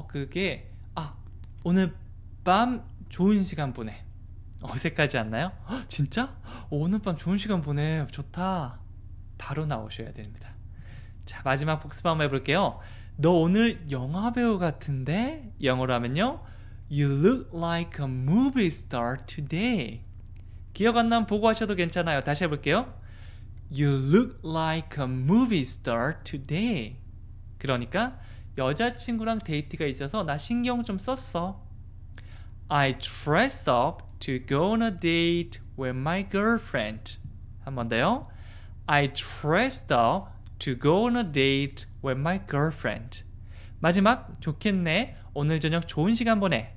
A: 그게 오늘 밤 좋은 시간 보내. 어색하지 않나요? 진짜? 오늘 밤 좋은 시간 보내. 좋다. 바로 나오셔야 됩니다. 자, 마지막 복습 한번 해볼게요. 너 오늘 영화배우 같은데? 영어로 하면요, You look like a movie star today. 기억 안 나면 보고 하셔도 괜찮아요. 다시 해볼게요. You look like a movie star today. 그러니까 여자친구랑 데이트가 있어서 나 신경 좀 썼어. I dressed up to go on a date with my girlfriend. 한 번 더요. I dressed up to go on a date with my girlfriend. 마지막, 좋겠네. 오늘 저녁 좋은 시간 보내.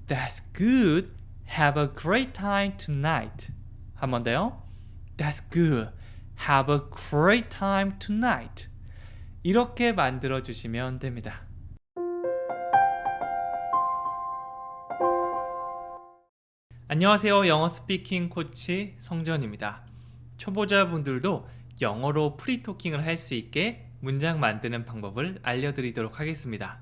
A: That's good. Have a great time tonight. 한 번 더요. That's good. Have a great time tonight. 이렇게 만들어 주시면 됩니다. 안녕하세요. 영어 스피킹 코치 성전입니다. 초보자분들도 영어로 프리토킹을 할 수 있게 문장 만드는 방법을 알려드리도록 하겠습니다.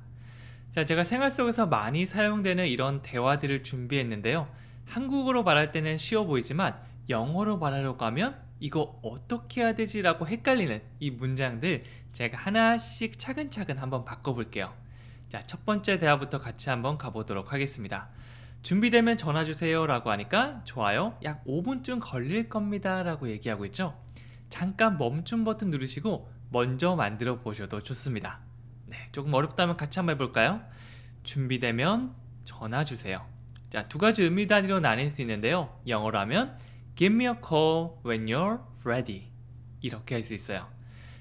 A: 자, 제가 생활 속에서 많이 사용되는 이런 대화들을 준비했는데요. 한국어로 말할 때는 쉬워 보이지만 영어로 말하려고 하면 이거 어떻게 해야 되지? 라고 헷갈리는 이 문장들 제가 하나씩 차근차근 한번 바꿔볼게요. 자, 첫 번째 대화부터 같이 한번 가보도록 하겠습니다. 준비되면 전화주세요 라고 하니까 좋아요. 약 5분쯤 걸릴 겁니다 라고 얘기하고 있죠. 잠깐 멈춤 버튼 누르시고 먼저 만들어 보셔도 좋습니다. 네, 조금 어렵다면 같이 한번 해볼까요? 준비되면 전화주세요. 자, 두 가지 의미 단위로 나뉠 수 있는데요. 영어로 하면 Give me a call when you're ready. 이렇게 할 수 있어요.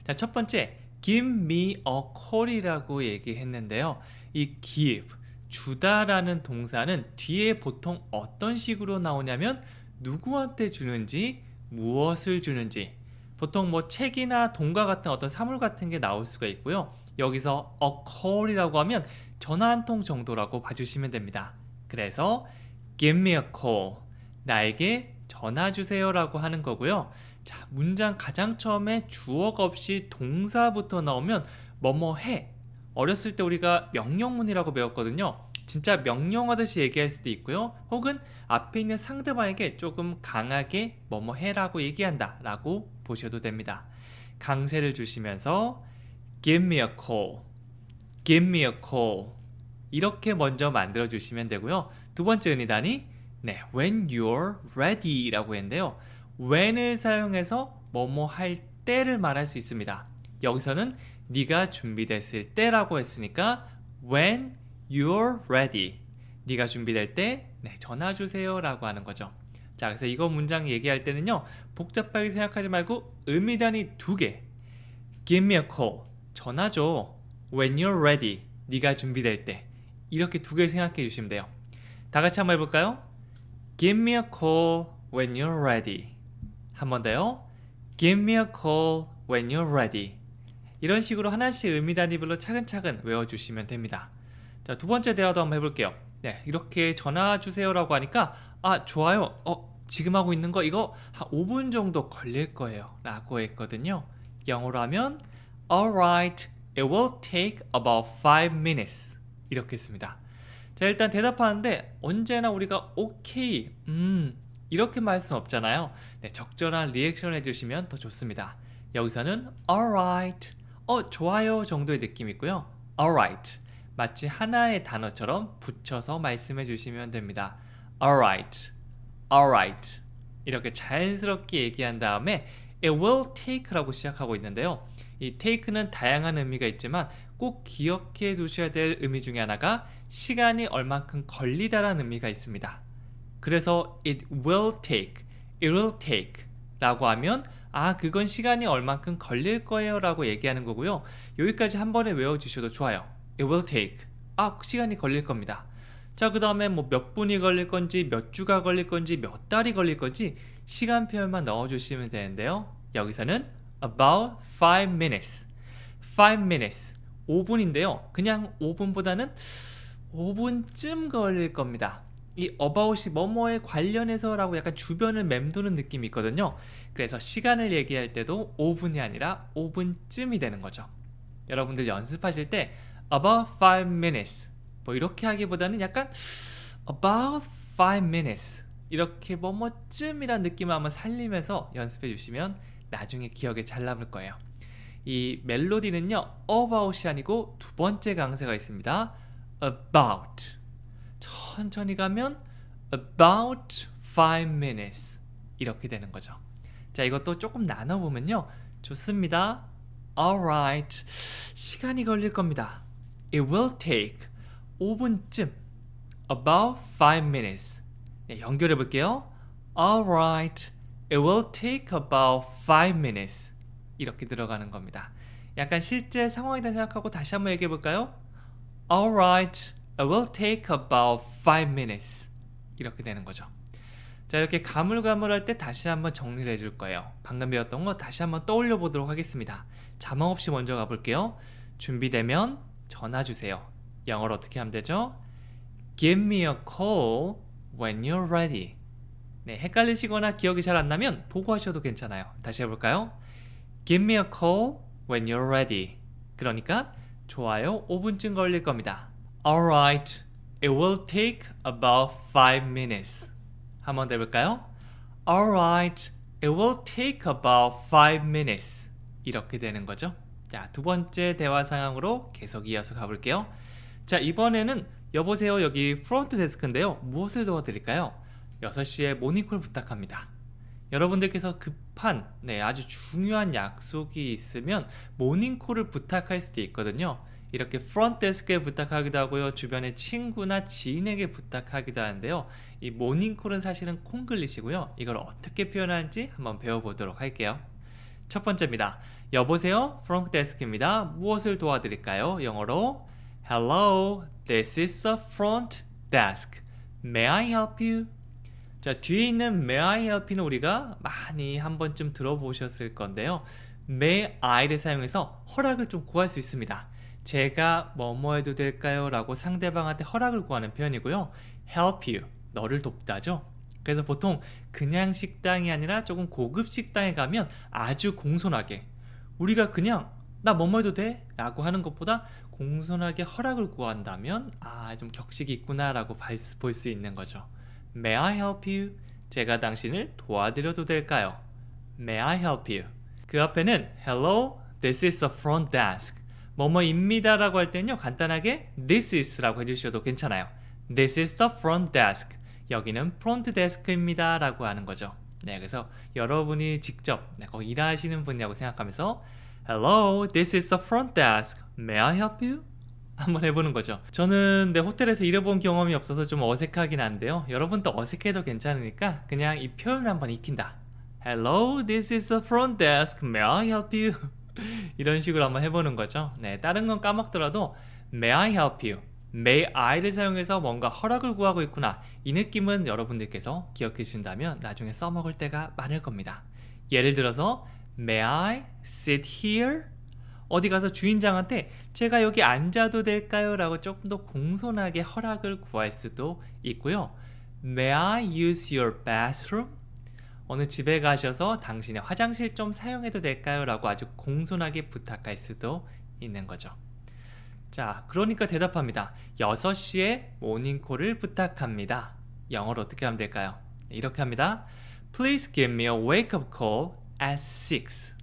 A: 자, 첫 번째 Give me a call이라고 얘기했는데요. 이 give, 주다라는 동사는 뒤에 보통 어떤 식으로 나오냐면 누구한테 주는지, 무엇을 주는지, 보통 뭐 책이나 돈과 같은 어떤 사물 같은 게 나올 수가 있고요. 여기서 a call이라고 하면 전화 한 통 정도라고 봐주시면 됩니다. 그래서 give me a call, 나에게 전화 주세요 라고 하는 거고요. 자, 문장 가장 처음에 주어가 없이 동사부터 나오면 뭐뭐 해. 어렸을 때 우리가 명령문이라고 배웠거든요. 진짜 명령하듯이 얘기할 수도 있고요. 혹은 앞에 있는 상대방에게 조금 강하게 뭐뭐 해라고 얘기한다 라고 보셔도 됩니다. 강세를 주시면서 Give me a call. give me a call. 이렇게 먼저 만들어 주시면 되고요. 두 번째 은희단이 네, when you're ready 라고 했는데요. when을 사용해서 뭐뭐 할 때를 말할 수 있습니다. 여기서는 네가 준비됐을 때라고 했으니까 when you're ready. 네가 준비될 때 네, 전화 주세요 라고 하는 거죠. 자, 그래서 이거 문장 얘기할 때는요. 복잡하게 생각하지 말고 의미단이 두 개. Give me a call. 전화 줘. When you're ready. 네가 준비될 때. 이렇게 두 개 생각해 주시면 돼요. 다 같이 한번 해볼까요? Give me a call when you're ready. 한 번 더요. Give me a call when you're ready. 이런 식으로 하나씩 의미 단위별로 차근차근 외워주시면 됩니다. 자, 두 번째 대화도 한번 해볼게요. 네, 이렇게 전화 주세요라고 하니까 좋아요. 지금 하고 있는 거 이거 한 5분 정도 걸릴 거예요 라고 했거든요. 영어로 하면 Alright, it will take about 5 minutes. 이렇게 했습니다. 자, 일단 대답하는데 언제나 우리가 오케이, 이렇게 말할 수는 없잖아요. 네, 적절한 리액션 해주시면 더 좋습니다. 여기서는 alright, 좋아요 정도의 느낌 있고요. alright, 마치 하나의 단어처럼 붙여서 말씀해 주시면 됩니다. alright, alright 이렇게 자연스럽게 얘기한 다음에 it will take라고 시작하고 있는데요. 이 take는 다양한 의미가 있지만 꼭 기억해 두셔야 될 의미 중에 하나가 시간이 얼만큼 걸리다라는 의미가 있습니다. 그래서 it will take 라고 하면 그건 시간이 얼만큼 걸릴 거예요 라고 얘기하는 거고요. 여기까지 한 번에 외워주셔도 좋아요. it will take 시간이 걸릴 겁니다. 자, 그 다음에 뭐 몇 분이 걸릴 건지 몇 주가 걸릴 건지 몇 달이 걸릴 건지 시간 표현만 넣어주시면 되는데요. 여기서는 about 5 minutes 5분인데요. 그냥 5분보다는 5분쯤 걸릴 겁니다. 이 about이 뭐뭐에 관련해서 라고 약간 주변을 맴도는 느낌이 있거든요. 그래서 시간을 얘기할 때도 5분이 아니라 5분쯤이 되는 거죠. 여러분들 연습하실 때 about 5 minutes 뭐 이렇게 하기보다는 약간 about 5 minutes 이렇게 뭐뭐쯤이란 느낌을 한번 살리면서 연습해 주시면 나중에 기억에 잘 남을 거예요. 이 멜로디는요 about이 아니고 두 번째 강세가 있습니다. about 천천히 가면 about 5 minutes 이렇게 되는 거죠. 자, 이것도 조금 나눠보면요 좋습니다. alright, 시간이 걸릴 겁니다. it will take 5분쯤 about 5 minutes. 네, 연결해 볼게요. alright, it will take about 5 minutes 이렇게 들어가는 겁니다. 약간 실제 상황이다 생각하고 다시 한번 얘기해 볼까요? alright, it will take about 5 minutes 이렇게 되는 거죠. 자, 이렇게 가물가물할 때 다시 한번 정리를 해줄 거예요. 방금 배웠던 거 다시 한번 떠올려 보도록 하겠습니다. 자막 없이 먼저 가볼게요. 준비되면 전화 주세요. 영어로 어떻게 하면 되죠? Give me a call when you're ready. 네, 헷갈리시거나 기억이 잘 안 나면 보고 하셔도 괜찮아요. 다시 해볼까요? Give me a call when you're ready. 그러니까 좋아요, 5분쯤 걸릴 겁니다. Alright, it will take about 5 minutes. 한 번 더 해볼까요? Alright, it will take about 5 minutes. 이렇게 되는 거죠. 자, 두 번째 대화 상황으로 계속 이어서 가볼게요. 자, 이번에는 여보세요, 여기 프론트 데스크인데요. 무엇을 도와드릴까요? 6시에 모닝콜 부탁합니다. 여러분들께서 급한 아주 중요한 약속이 있으면 모닝콜을 부탁할 수도 있거든요. 이렇게 프론트 데스크에 부탁하기도 하고요. 주변의 친구나 지인에게 부탁하기도 하는데요. 이 모닝콜은 사실은 콩글리시고요. 이걸 어떻게 표현하는지 한번 배워보도록 할게요. 첫 번째입니다. 여보세요, 프론트 데스크입니다. 무엇을 도와드릴까요? 영어로 Hello, this is the front desk. May I help you? 자, 뒤에 있는 May I help는 우리가 많이 한 번쯤 들어보셨을 건데요. May I를 사용해서 허락을 좀 구할 수 있습니다. 제가 뭐뭐 해도 될까요? 라고 상대방한테 허락을 구하는 표현이고요. Help you, 너를 돕다죠. 그래서 보통 그냥 식당이 아니라 조금 고급 식당에 가면 아주 공손하게 우리가 그냥 나 뭐뭐 해도 돼? 라고 하는 것보다 공손하게 허락을 구한다면 좀 격식이 있구나 라고 볼 수 있는 거죠. May I help you? 제가 당신을 도와드려도 될까요? May I help you? 그 앞에는 Hello, this is the front desk. 뭐뭐입니다 라고 할 때는요 간단하게 this is 라고 해주셔도 괜찮아요. This is the front desk. 여기는 프론트 데스크입니다 라고 하는 거죠. 네, 그래서 여러분이 직접 거기 일하시는 분이라고 생각하면서 Hello, this is the front desk. May I help you? 한번 해보는 거죠. 저는 호텔에서 일해본 경험이 없어서 좀 어색하긴 한데요. 여러분도 어색해도 괜찮으니까 그냥 이 표현을 한번 익힌다. Hello, this is the front desk. May I help you? 이런 식으로 한번 해보는 거죠. 네, 다른 건 까먹더라도 May I help you? May I를 사용해서 뭔가 허락을 구하고 있구나. 이 느낌은 여러분들께서 기억해 주신다면 나중에 써먹을 때가 많을 겁니다. 예를 들어서 May I sit here? 어디 가서 주인장한테 제가 여기 앉아도 될까요? 라고 조금 더 공손하게 허락을 구할 수도 있고요. May I use your bathroom? 어느 집에 가셔서 당신의 화장실 좀 사용해도 될까요? 라고 아주 공손하게 부탁할 수도 있는 거죠. 자, 그러니까 대답합니다. 6시에 모닝콜을 부탁합니다. 영어로 어떻게 하면 될까요? 이렇게 합니다. Please give me a wake-up call at 6.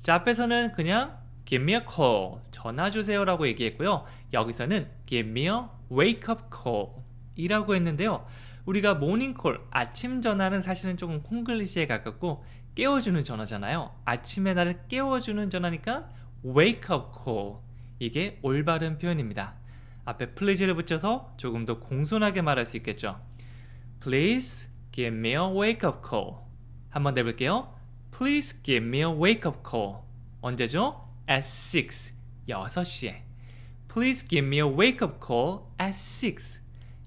A: 자, 앞에서는 그냥 give me a call, 전화 주세요 라고 얘기했고요. 여기서는 give me a wake-up call 이라고 했는데요. 우리가 모닝콜, 아침 전화는 사실은 조금 콩글리시에 가깝고 깨워주는 전화잖아요. 아침에 나를 깨워주는 전화니까 wake-up call. 이게 올바른 표현입니다. 앞에 please를 붙여서 조금 더 공손하게 말할 수 있겠죠. Please give me a wake-up call. 한번 해볼게요. Please give me a wake-up call. 언제죠? At 6. 6시에. Please give me a wake-up call at 6.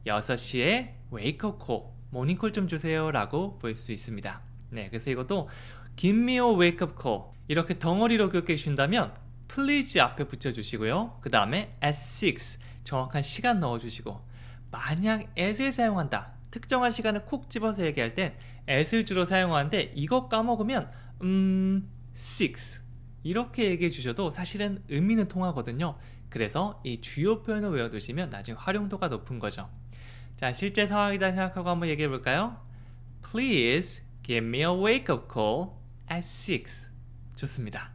A: 6시에 wake-up call. 모닝콜 좀 주세요 라고 볼 수 있습니다. 네, 그래서 이것도 give me a wake-up call. 이렇게 덩어리로 기억해 주신다면 please 앞에 붙여주시고요. 그 다음에 at 6 정확한 시간 넣어주시고 만약 at을 사용한다. 특정한 시간을 콕 집어서 얘기할 땐 at을 주로 사용하는데 이거 까먹으면 6 이렇게 얘기해 주셔도 사실은 의미는 통하거든요. 그래서 이 주요 표현을 외워두시면 나중에 활용도가 높은 거죠. 자, 실제 상황이다 생각하고 한번 얘기해 볼까요? Please give me a wake-up call at 6. 좋습니다.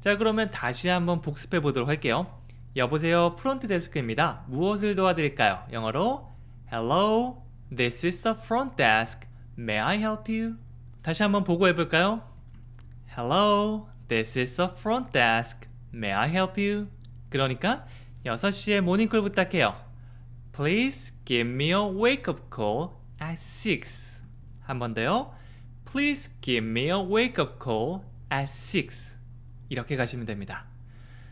A: 자, 그러면 다시 한번 복습해 보도록 할게요. 여보세요, 프론트 데스크입니다. 무엇을 도와드릴까요? 영어로 Hello, this is the front desk. May I help you? 다시 한번 보고해 볼까요? Hello, this is the front desk. May I help you? 그러니까 6시에 모닝콜 부탁해요. Please give me a wake-up call at 6. 한 번 더요. Please give me a wake-up call at 6. 이렇게 가시면 됩니다.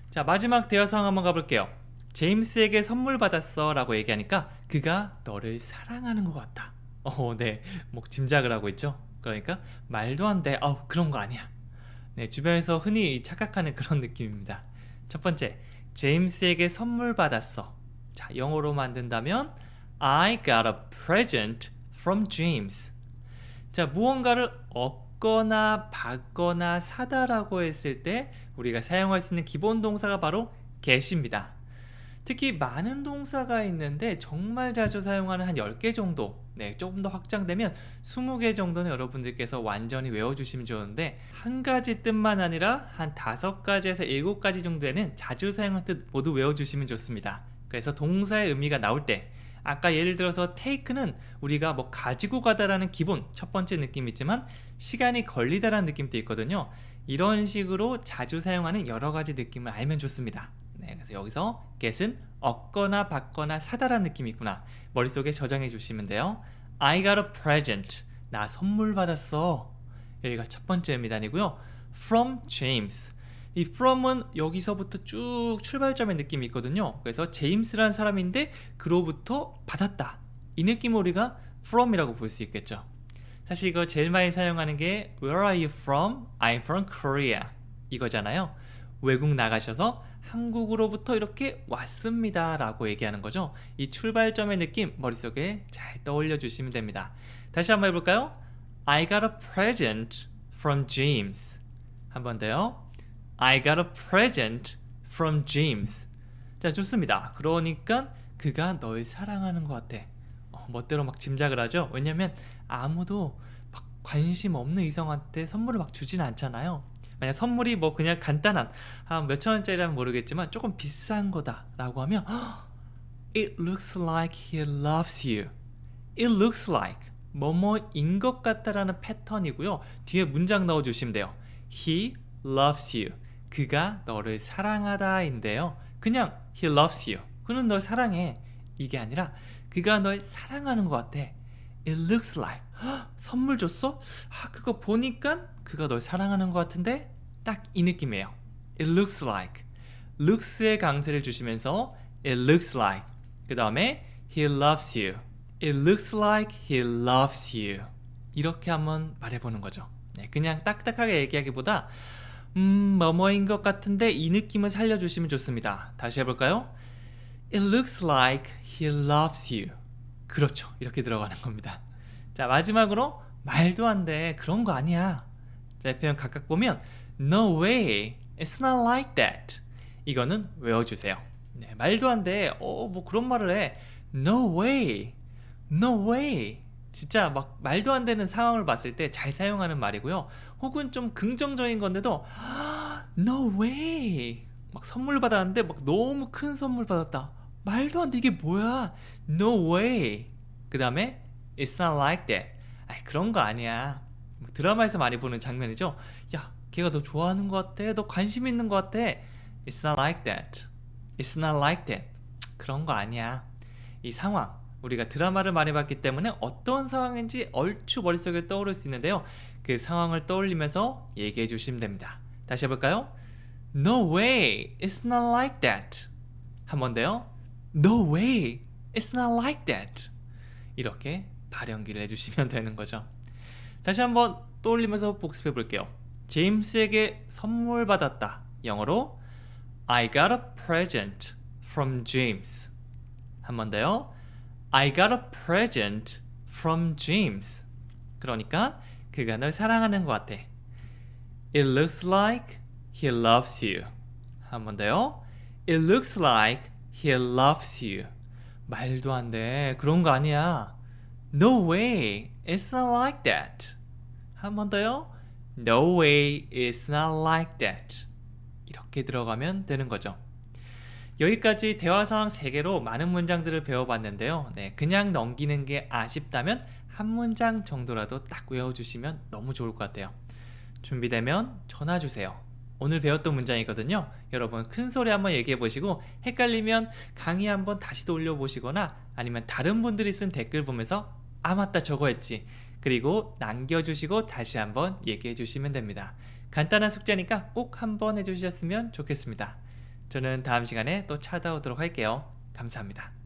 A: 자, 마지막 대화 상황 한번 가볼게요. 제임스에게 선물 받았어 라고 얘기하니까 그가 너를 사랑하는 것 같다. 네, 뭐 짐작을 하고 있죠. 그러니까 말도 안 돼. 그런 거 아니야. 네, 주변에서 흔히 착각하는 그런 느낌입니다. 첫 번째, 제임스에게 선물 받았어. 자, 영어로 만든다면 I got a present from James. 자, 무언가를 얻거나 받거나 사다라고 했을 때 우리가 사용할 수 있는 기본 동사가 바로 get입니다. 특히 많은 동사가 있는데 정말 자주 사용하는 한 10개 정도, 네, 조금 더 확장되면 20개 정도는 여러분들께서 완전히 외워주시면 좋은데 한 가지 뜻만 아니라 한 5가지에서 7가지 정도에는 자주 사용할 뜻 모두 외워주시면 좋습니다. 그래서 동사의 의미가 나올 때 아까 예를 들어서 take는 우리가 뭐 가지고 가다라는 기본 첫 번째 느낌이 있지만 시간이 걸리다라는 느낌도 있거든요. 이런 식으로 자주 사용하는 여러 가지 느낌을 알면 좋습니다. 네, 그래서 여기서 get은 얻거나 받거나 사다라는 느낌이 있구나. 머릿속에 저장해 주시면 돼요. I got a present. 나 선물 받았어. 여기가 첫 번째 의미단이고요. From James. 이 from은 여기서부터 쭉 출발점의 느낌이 있거든요. 그래서 제임스라는 사람인데 그로부터 받았다. 이 느낌을 우리가 from이라고 볼 수 있겠죠. 사실 이거 제일 많이 사용하는 게 Where are you from? I'm from Korea. 이거잖아요. 외국 나가셔서 한국으로부터 이렇게 왔습니다 라고 얘기하는 거죠. 이 출발점의 느낌 머릿속에 잘 떠올려 주시면 됩니다. 다시 한번 해볼까요? I got a present from James. 한 번 더요. I got a present from James. 자, 좋습니다. 그러니까 그가 널 사랑하는 것 같아. 멋대로 막 짐작을 하죠. 왜냐면 아무도 막 관심 없는 이성한테 선물을 막 주진 않잖아요. 만약 선물이 뭐 그냥 간단한 한 몇천 원짜리라면 모르겠지만 조금 비싼 거다 라고 하면 It looks like he loves you. It looks like 뭐뭐인 것 같다라는 패턴이고요. 뒤에 문장 넣어주시면 돼요. He loves you. 그가 너를 사랑하다인데요. 그냥 he loves you. 그는 널 사랑해. 이게 아니라 그가 널 사랑하는 것 같아. It looks like 선물 줬어? 그거 보니까 그가 널 사랑하는 것 같은데 딱 이 느낌이에요. It looks like looks의 강세를 주시면서 It looks like 그 다음에 He loves you. It looks like he loves you. 이렇게 한번 말해보는 거죠. 네, 그냥 딱딱하게 얘기하기보다 뭐뭐인 것 같은데 이 느낌을 살려주시면 좋습니다. 다시 해볼까요? It looks like he loves you. 그렇죠. 이렇게 들어가는 겁니다. 자, 마지막으로 말도 안 돼. 그런 거 아니야. 자, 이 표현 각각 보면 No way. It's not like that. 이거는 외워주세요. 네, 말도 안 돼. 뭐 그런 말을 해. No way. No way. 진짜 막 말도 안 되는 상황을 봤을 때 잘 사용하는 말이고요. 혹은 좀 긍정적인 건데도 No way. 막 선물 받았는데 막 너무 큰 선물 받았다. 말도 안 돼. 이게 뭐야? No way. 그 다음에 It's not like that. 그런 거 아니야. 드라마에서 많이 보는 장면이죠. 야, 걔가 너 좋아하는 것 같아. 너 관심 있는 것 같아. It's not like that. It's not like that. 그런 거 아니야. 이 상황, 우리가 드라마를 많이 봤기 때문에 어떤 상황인지 얼추 머릿속에 떠오를 수 있는데요. 그 상황을 떠올리면서 얘기해 주시면 됩니다. 다시 해볼까요? No way, it's not like that. 한 번 더요. No way, it's not like that. 이렇게 발연기를 해주시면 되는 거죠. 다시 한번 떠올리면서 복습해 볼게요. 제임스에게 선물 받았다. 영어로 I got a present from James. 한 번 더요. I got a present from James. 그러니까 그가 널 사랑하는 것 같아. It looks like he loves you. 한 번 더요. It looks like he loves you. 말도 안 돼. 그런 거 아니야. No way. It's not like that. 한 번 더요. No way. It's not like that. 이렇게 들어가면 되는 거죠. 여기까지 대화 상황 3개로 많은 문장들을 배워봤는데요. 네, 그냥 넘기는 게 아쉽다면 한 문장 정도라도 딱 외워주시면 너무 좋을 것 같아요. 준비되면 전화 주세요. 오늘 배웠던 문장이거든요. 여러분 큰 소리 한번 얘기해 보시고 헷갈리면 강의 한번 다시 돌려보시거나 아니면 다른 분들이 쓴 댓글 보면서 맞다 저거 했지. 그리고 남겨주시고 다시 한번 얘기해 주시면 됩니다. 간단한 숙제니까 꼭 한번 해주셨으면 좋겠습니다. 저는 다음 시간에 또 찾아오도록 할게요. 감사합니다.